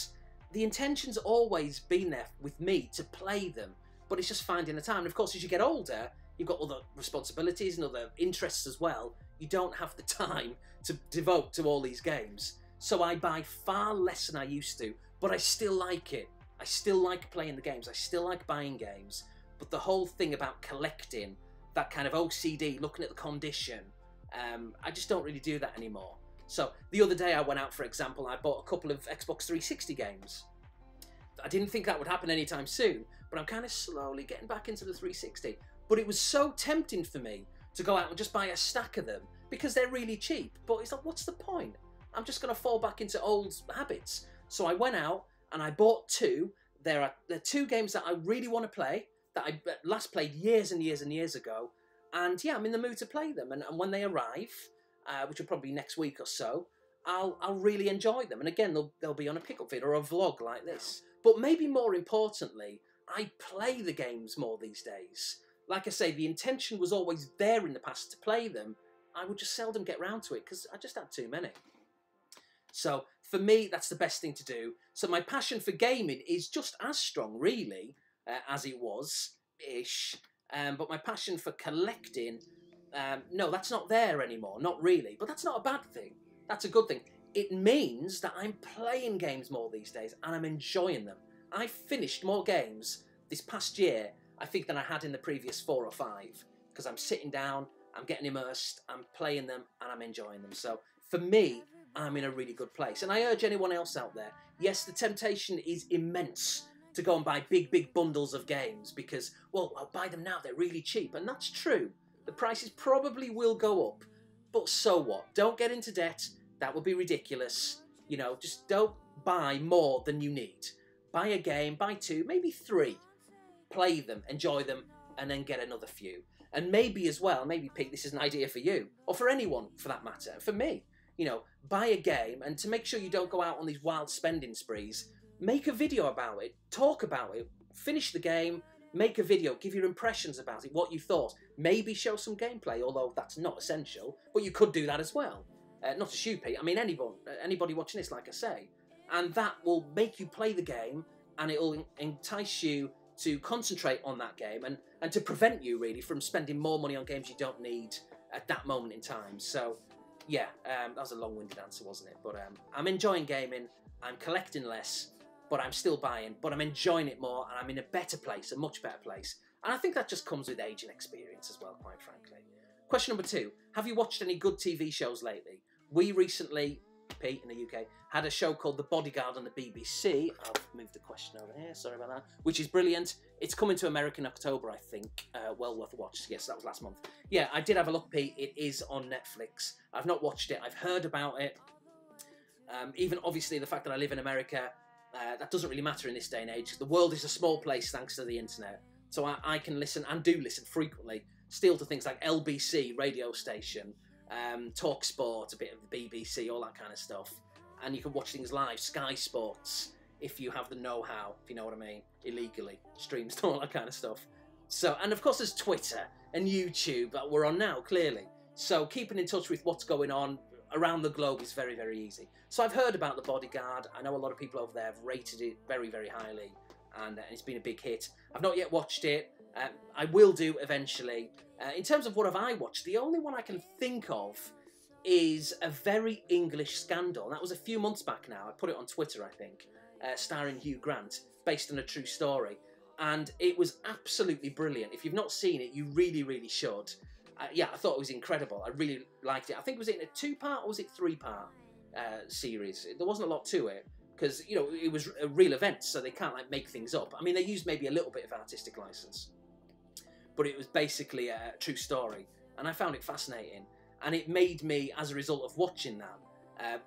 the intention's always been there with me to play them. But it's just finding the time. And of course, as you get older, you've got other responsibilities and other interests as well. You don't have the time to devote to all these games. So I buy far less than I used to, but I still like it. I still like playing the games. I still like buying games. But the whole thing about collecting, that kind of OCD, looking at the condition, I just don't really do that anymore. So the other day I went out, for example, I bought a couple of Xbox 360 games. I didn't think that would happen anytime soon, but I'm kind of slowly getting back into the 360. But it was so tempting for me to go out and just buy a stack of them because they're really cheap. But it's like, what's the point? I'm just going to fall back into old habits. So I went out and I bought 2. They're 2 games that I really want to play, that I last played years and years and years ago. And yeah, I'm in the mood to play them. And when they arrive, which will probably be next week or so, I'll really enjoy them. And again, they'll be on a pickup vid or a vlog like this. But maybe more importantly, I play the games more these days. Like I say, the intention was always there in the past to play them. I would just seldom get round to it because I just had too many. So for me, that's the best thing to do. So my passion for gaming is just as strong, really, as it was-ish. But my passion for collecting, no, that's not there anymore. Not really. But that's not a bad thing. That's a good thing. It means that I'm playing games more these days and I'm enjoying them. I finished more games this past year, I think, than I had in the previous 4 or 5. Because I'm sitting down, I'm getting immersed, I'm playing them and I'm enjoying them. So for me, I'm in a really good place. And I urge anyone else out there, yes, the temptation is immense to go and buy big bundles of games because, well, I'll buy them now, they're really cheap. And that's true. The prices probably will go up. But so what? Don't get into debt. That would be ridiculous. You know, just don't buy more than you need. Buy a game, buy 2, maybe 3. Play them, enjoy them, and then get another few. And maybe as well, maybe, Pete, this is an idea for you, or for anyone for that matter, for me. You know, buy a game, and to make sure you don't go out on these wild spending sprees, make a video about it, talk about it, finish the game, make a video, give your impressions about it, what you thought. Maybe show some gameplay, although that's not essential, but you could do that as well. Not to shoot Pete, I mean anybody watching this, like I say. And that will make you play the game, and it'll entice you to concentrate on that game, and to prevent you really from spending more money on games you don't need at that moment in time. So yeah, that was a long-winded answer, wasn't it? But I'm enjoying gaming, I'm collecting less, but I'm still buying, but I'm enjoying it more, and I'm in a better place, a much better place. And I think that just comes with age and experience as well, quite frankly. Question number 2, have you watched any good TV shows lately? We recently, Pete in the UK, had a show called The Bodyguard on the BBC. I'll move the question over here, sorry about that. Which is brilliant. It's coming to America in October, I think. Well worth a watch. Yes, that was last month. Yeah, I did have a look, Pete. It is on Netflix. I've not watched it. I've heard about it. Even obviously the fact that I live in America, that doesn't really matter in this day and age. The world is a small place thanks to the internet. So I can listen, and do listen frequently, still to things like LBC radio station, Talk Sport, a bit of the BBC, all that kind of stuff. And you can watch things live, Sky Sports, if you have the know-how, if you know what I mean, illegally, streams and all that kind of stuff. So, and of course there's Twitter and YouTube that we're on now, clearly. So keeping in touch with what's going on around the globe is very, very easy. So I've heard about The Bodyguard. I know a lot of people over there have rated it very, very highly, and it's been a big hit. I've not yet watched it. I will do eventually. In terms of what have I watched, the only one I can think of is A Very English Scandal. That was a few months back now. I put it on Twitter, I think, starring Hugh Grant, based on a true story. And it was absolutely brilliant. If you've not seen it, you really, really should. Yeah, I thought it was incredible. I really liked it. I think, was it a 2-part or was it 3-part series? There wasn't a lot to it, because, you know, it was a real event, so they can't, like, make things up. I mean, they used maybe a little bit of artistic license, but it was basically a true story, and I found it fascinating. And it made me, as a result of watching that,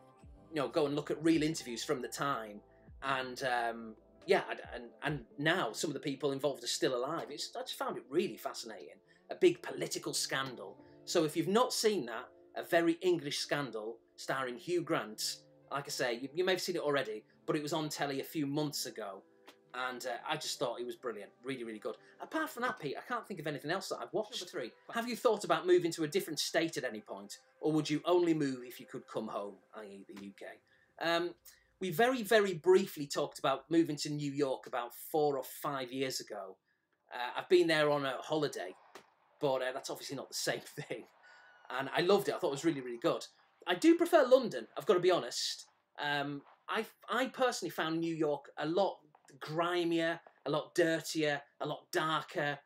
you know, go and look at real interviews from the time, and yeah, and now some of the people involved are still alive. I just found it really fascinating. A big political scandal. So if you've not seen that, A Very English Scandal, starring Hugh Grant, like I say, you may have seen it already, but it was on telly a few months ago, and I just thought it was brilliant. Really, really good. Apart from that, Pete, I can't think of anything else that I've watched. Number 3, have you thought about moving to a different state at any point, or would you only move if you could come home, i.e. the UK? We very, very briefly talked about moving to New York about 4 or 5 years ago. I've been there on a holiday, but that's obviously not the same thing. And I loved it. I thought it was really, really good. I do prefer London, I've got to be honest. I personally found New York a lot grimier, a lot dirtier, a lot darker.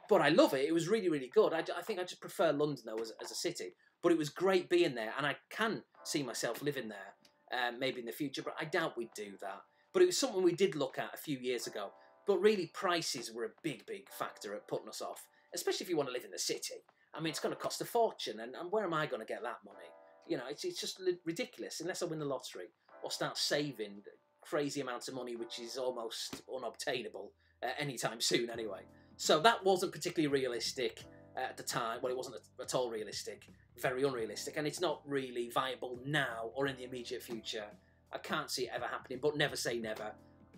But I love it. It was really, really good. I think I just prefer London, though, as a city. But it was great being there, and I can see myself living there, maybe in the future, but I doubt we'd do that. But it was something we did look at a few years ago. But really, prices were a big, big factor at putting us off, especially if you want to live in the city. I mean, it's going to cost a fortune, and where am I going to get that money? You know, it's just ridiculous, unless I win the lottery or start saving crazy amounts of money, which is almost unobtainable anytime soon anyway. So that wasn't particularly realistic at the time. Well, it wasn't at all realistic, very unrealistic, and it's not really viable now or in the immediate future. I can't see it ever happening, but never say never.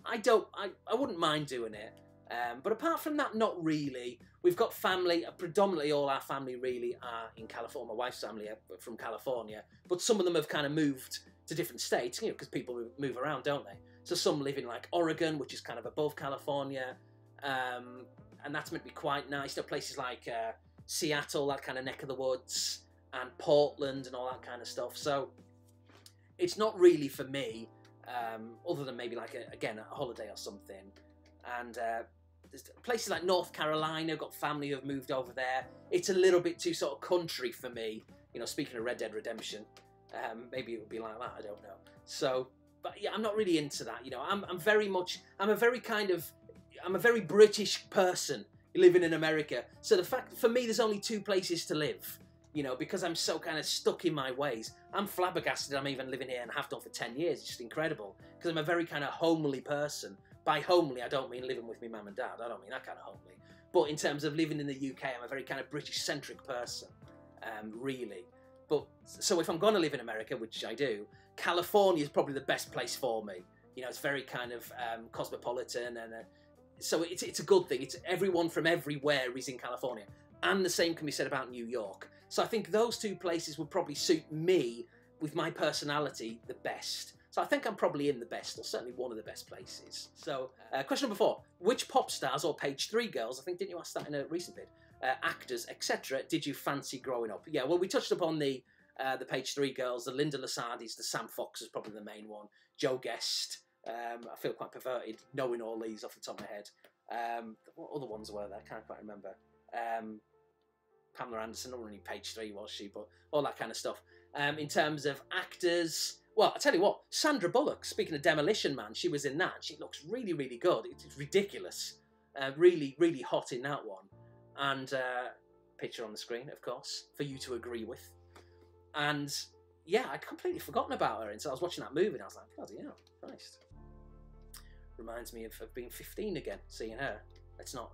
I wouldn't mind doing it. But apart from that, not really. We've got family, predominantly all our family really are in California. My wife's family are from California, but some of them have kind of moved to different states, you know, because people move around, don't they? So some live in like Oregon, which is kind of above California, and that's meant to be quite nice. You know, places like Seattle, that kind of neck of the woods, and Portland and all that kind of stuff. So it's not really for me, other than maybe like, again, a holiday or something. And there's places like North Carolina, got family who have moved over there. It's a little bit too sort of country for me. You know, speaking of Red Dead Redemption, maybe it would be like that, I don't know. So, but yeah, I'm not really into that. You know, I'm a very British person living in America. So the fact, for me, there's only 2 places to live. You know, because I'm so kind of stuck in my ways. I'm flabbergasted I'm even living here and have done for 10 years. It's just incredible. Because I'm a very kind of homely person. By homely, I don't mean living with my mum and dad. I don't mean that kind of homely. But in terms of living in the UK, I'm a very kind of British-centric person, really. But So if I'm going to live in America, which I do, California is probably the best place for me. You know, it's very kind of cosmopolitan, and so it's a good thing. It's everyone from everywhere is in California, and the same can be said about New York. So I think those two places would probably suit me with my personality the best. So I think I'm probably in the best, or certainly one of the best places. So question number 4: which pop stars or page 3 girls? I think didn't you ask that in a recent vid? Actors, etc. Did you fancy growing up? Yeah, well, we touched upon the page 3 girls, the Linda Lasardi's, the Sam Fox is probably the main one. Joe Guest. I feel quite perverted knowing all these off the top of my head. What other ones were there? I can't quite remember. Pamela Anderson, not really page 3 was she, but all that kind of stuff. In terms of actors, well, I tell you what, Sandra Bullock, speaking of Demolition Man, she was in that. She looks really, really good. It's ridiculous. Really, really hot in that one. And picture on the screen, of course, for you to agree with. And yeah, I'd completely forgotten about her. And so I was watching that movie and I was like, bloody hell, Christ. Reminds me of being 15 again, seeing her. Let's not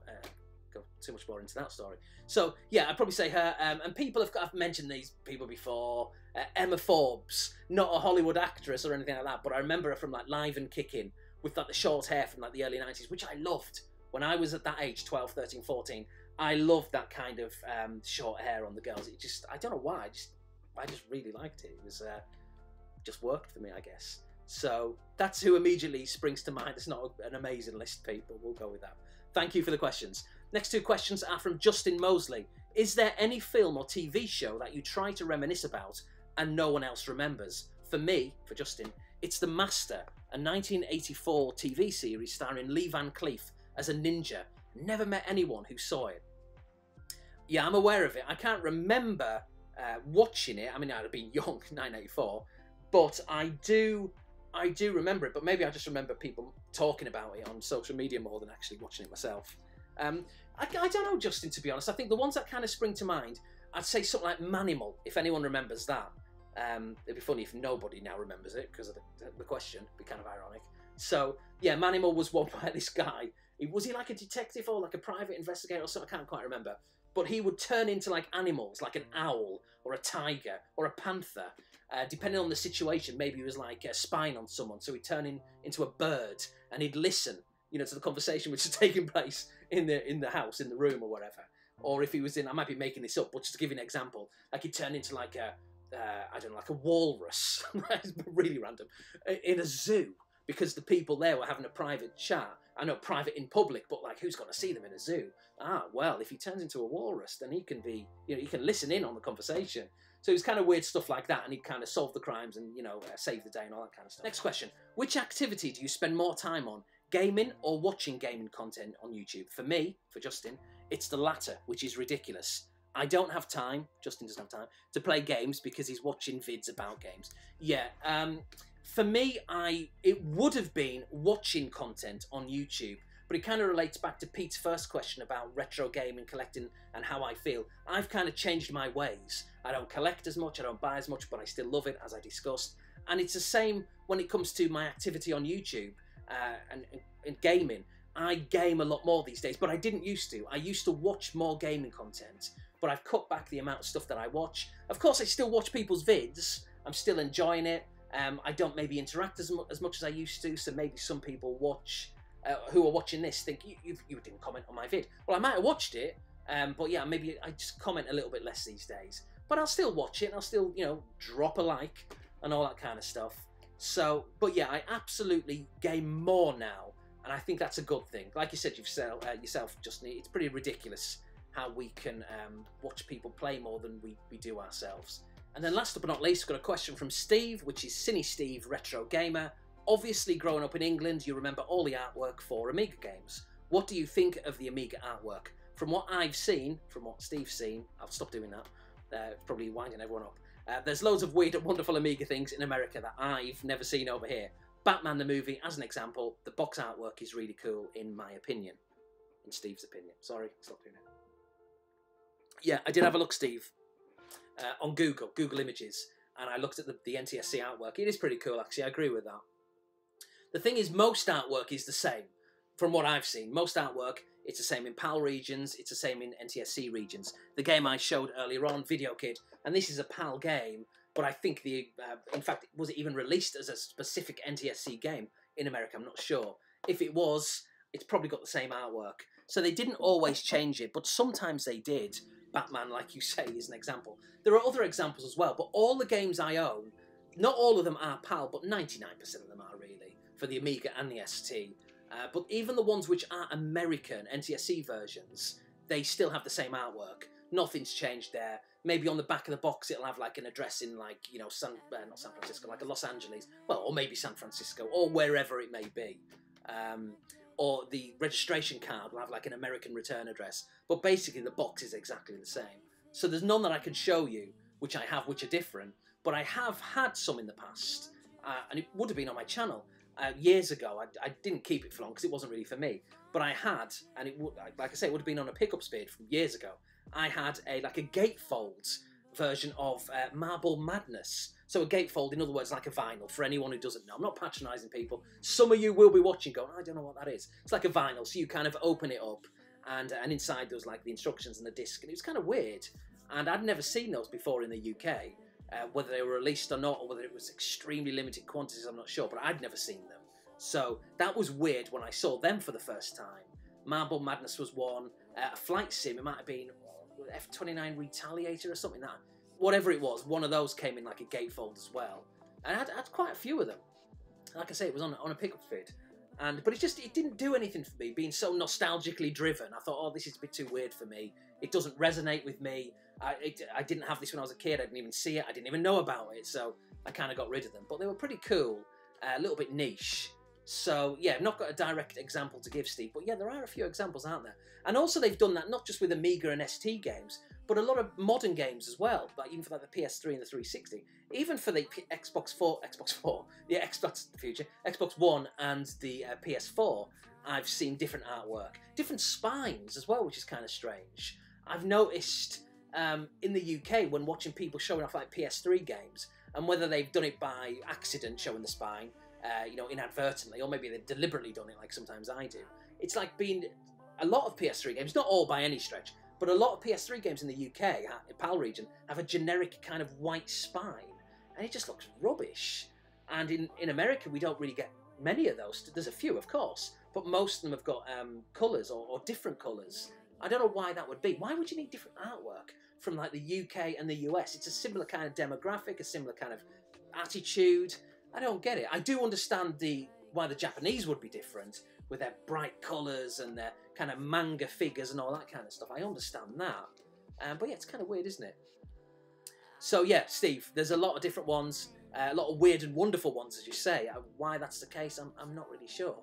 go too much more into that story. So yeah, I'd probably say her. And people I've mentioned these people before. Emma Forbes, not a Hollywood actress or anything like that, but I remember her from like Live and Kicking with like the short hair from like the early 90s, which I loved when I was at that age, 12, 13, 14. I loved that kind of short hair on the girls. It just, I don't know why, I just really liked it. It was just worked for me, I guess. So that's who immediately springs to mind. It's not an amazing list, Pete, but we'll go with that. Thank you for the questions. Next 2 questions are from Justin Moseley. Is there any film or TV show that you try to reminisce about and no one else remembers? For me, for Justin, it's The Master, a 1984 TV series starring Lee Van Cleef as a ninja. Never met anyone who saw it. Yeah, I'm aware of it. I can't remember watching it. I mean, I'd have been young, 1984, but I do remember it. But maybe I just remember people talking about it on social media more than actually watching it myself. I don't know, Justin, to be honest. I think the ones that kind of spring to mind, I'd say something like Manimal, if anyone remembers that. It'd be funny if nobody now remembers it because of the question. It'd be kind of ironic. So yeah, Manimal was one by this guy. Was he like a detective or like a private investigator or something? I can't quite remember. But he would turn into like animals, like an owl or a tiger or a panther, depending on the situation. Maybe he was like spying on someone, so he'd turn into a bird and he'd listen, you know, to the conversation which is taking place in the house, in the room or whatever. Or if he was in, I might be making this up, but just to give you an example, like he'd turn into like I don't know, like a walrus, really random, in a zoo, because the people there were having a private chat. I know private in public, but like who's going to see them in a zoo? Ah, well, if he turns into a walrus, then he can be, you know, he can listen in on the conversation. So it was kind of weird stuff like that, and he'd kind of solve the crimes and, you know, save the day and all that kind of stuff. Next question. Which activity do you spend more time on? Gaming or watching gaming content on YouTube? For me, for Justin, it's the latter, which is ridiculous. I don't have time, Justin doesn't have time, to play games because he's watching vids about games. Yeah, for me, it would have been watching content on YouTube, but it kind of relates back to Pete's first question about retro gaming, collecting, and how I feel. I've kind of changed my ways. I don't collect as much, I don't buy as much, but I still love it, as I discussed. And it's the same when it comes to my activity on YouTube and gaming. I game a lot more these days, but I didn't used to. I used to watch more gaming content, but I've cut back the amount of stuff that I watch. Of course, I still watch people's vids. I'm still enjoying it. I don't maybe interact as much as I used to, so maybe some people watch who are watching this think, you didn't comment on my vid. Well, I might have watched it, but yeah, maybe I just comment a little bit less these days. But I'll still watch it, and I'll still, you know, drop a like and all that kind of stuff. So, but yeah, I absolutely game more now, and I think that's a good thing. Like you said yourself, Justin, it's pretty ridiculous how we can watch people play more than we do ourselves. And then last but not least, we've got a question from Steve, which is Cine Steve Retro Gamer. Obviously, growing up in England, you remember all the artwork for Amiga games. What do you think of the Amiga artwork? From what I've seen, from what Steve's seen, I'll stop doing that, probably winding everyone up. There's loads of weird and wonderful Amiga things in America that I've never seen over here. Batman the movie, as an example, the box artwork is really cool, in my opinion. In Steve's opinion. Sorry, stop doing it. Yeah, I did have a look, Steve, on Google Images, and I looked at the NTSC artwork. It is pretty cool, actually. I agree with that. The thing is, most artwork is the same. from what I've seen, most artwork, it's the same in PAL regions, it's the same in NTSC regions. The game I showed earlier on, Video Kid, and this is a PAL game, but I think in fact, was it even released as a specific NTSC game in America? I'm not sure. If it was, it's probably got the same artwork. So they didn't always change it, but sometimes they did. Batman, like you say, is an example. There are other examples as well, but all the games I own, not all of them are PAL, but 99% of them are really, for the Amiga and the ST. But even the ones which are American NTSC versions, they still have the same artwork. Nothing's changed there. Maybe on the back of the box it'll have like an address in like, you know, not San Francisco, like a Los Angeles, well, or maybe San Francisco, or wherever it may be. Or the registration card will have like an American return address. But basically the box is exactly the same. So there's none that I can show you, which I have, which are different. But I have had some in the past, and it would have been on my channel years ago. I didn't keep it for long because it wasn't really for me. But I had, and it would, like I say, it would have been on a pickup speed from years ago. I had a gatefold version of Marble Madness. So a gatefold, in other words, like a vinyl, for anyone who doesn't know. I'm not patronising people. Some of you will be watching going, I don't know what that is. It's like a vinyl, so you kind of open it up, and inside there's like the instructions and the disc, and it was kind of weird. And I'd never seen those before in the UK, whether they were released or not, or whether it was extremely limited quantities, I'm not sure, but I'd never seen them. So that was weird when I saw them for the first time. Marble Madness was one. A flight sim, it might have been F-29 Retaliator or something, that whatever it was, one of those came in like a gatefold as well. And I had quite a few of them. Like I say, it was on a pickup vid. But it didn't do anything for me, being so nostalgically driven. I thought, oh, this is a bit too weird for me. It doesn't resonate with me. I didn't have this when I was a kid. I didn't even see it. I didn't even know about it. So I kind of got rid of them. But they were pretty cool, a little bit niche. So, yeah, I've not got a direct example to give, Steve. But, yeah, there are a few examples out there. And also they've done that not just with Amiga and ST games, but a lot of modern games as well, like even for like the PS3 and the 360. Even for the Xbox 4, yeah, Xbox the future, Xbox One and the PS4, I've seen different artwork. Different spines as well, which is kind of strange. I've noticed in the UK, when watching people showing off like PS3 games, and whether they've done it by accident, showing the spine, you know, inadvertently, or maybe they've deliberately done it like sometimes I do. It's like being a lot of PS3 games, not all by any stretch, but a lot of PS3 games in the UK, PAL region, have a generic kind of white spine, and it just looks rubbish. And in America, we don't really get many of those. There's a few, of course, but most of them have got colours or different colours. I don't know why that would be. Why would you need different artwork from like the UK and the US? It's a similar kind of demographic, a similar kind of attitude. I don't get it. I do understand why the Japanese would be different, with their bright colours and their kind of manga figures and all that kind of stuff. I understand that. But yeah, it's kind of weird, isn't it? So yeah, Steve, there's a lot of different ones, a lot of weird and wonderful ones, as you say. Why that's the case, I'm not really sure.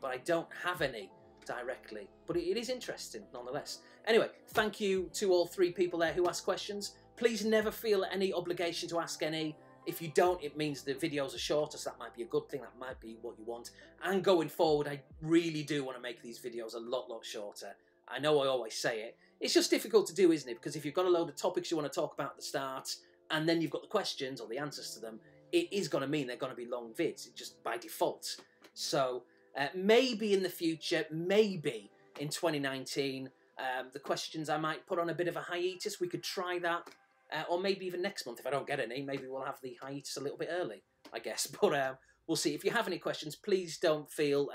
But I don't have any directly. But it is interesting, nonetheless. Anyway, thank you to all three people there who asked questions. Please never feel any obligation to ask any. If you don't, it means the videos are shorter, so that might be a good thing. That might be what you want. And going forward, I really do want to make these videos a lot shorter. I know I always say it. It's just difficult to do, isn't it? Because if you've got a load of topics you want to talk about at the start, and then you've got the questions or the answers to them, it is going to mean they're going to be long vids, just by default. So maybe in the future, maybe in 2019, the questions I might put on a bit of a hiatus. We could try that. Or maybe even next month, if I don't get any, maybe we'll have the hiatus a little bit early, I guess. But we'll see. If you have any questions, please don't feel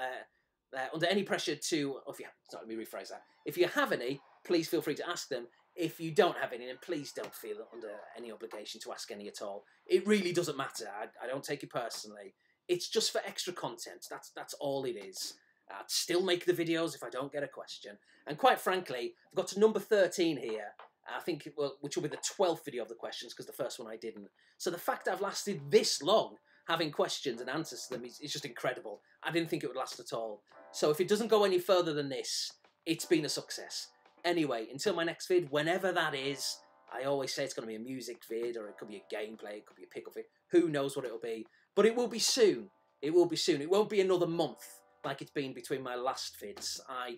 under any pressure to... Or let me rephrase that. If you have any, please feel free to ask them. If you don't have any, then please don't feel under any obligation to ask any at all. It really doesn't matter. I don't take it personally. It's just for extra content. That's all it is. I'd still make the videos if I don't get a question. And quite frankly, I've got to number 13 here. I think, which will be the 12th video of the questions, because the first one I didn't. So the fact I've lasted this long having questions and answers to them is just incredible. I didn't think it would last at all. So if it doesn't go any further than this, it's been a success. Anyway, until my next vid, whenever that is, I always say it's going to be a music vid, or it could be a gameplay, it could be a pick-up vid. Who knows what it'll be. But it will be soon. It will be soon. It won't be another month like it's been between my last vids. I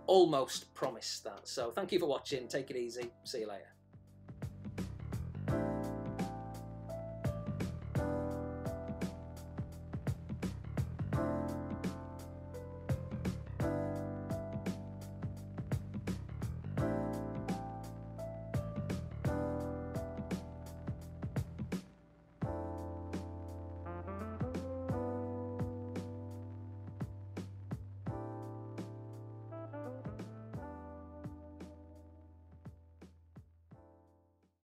almost promised that. So thank you for watching. Take it easy. See you later.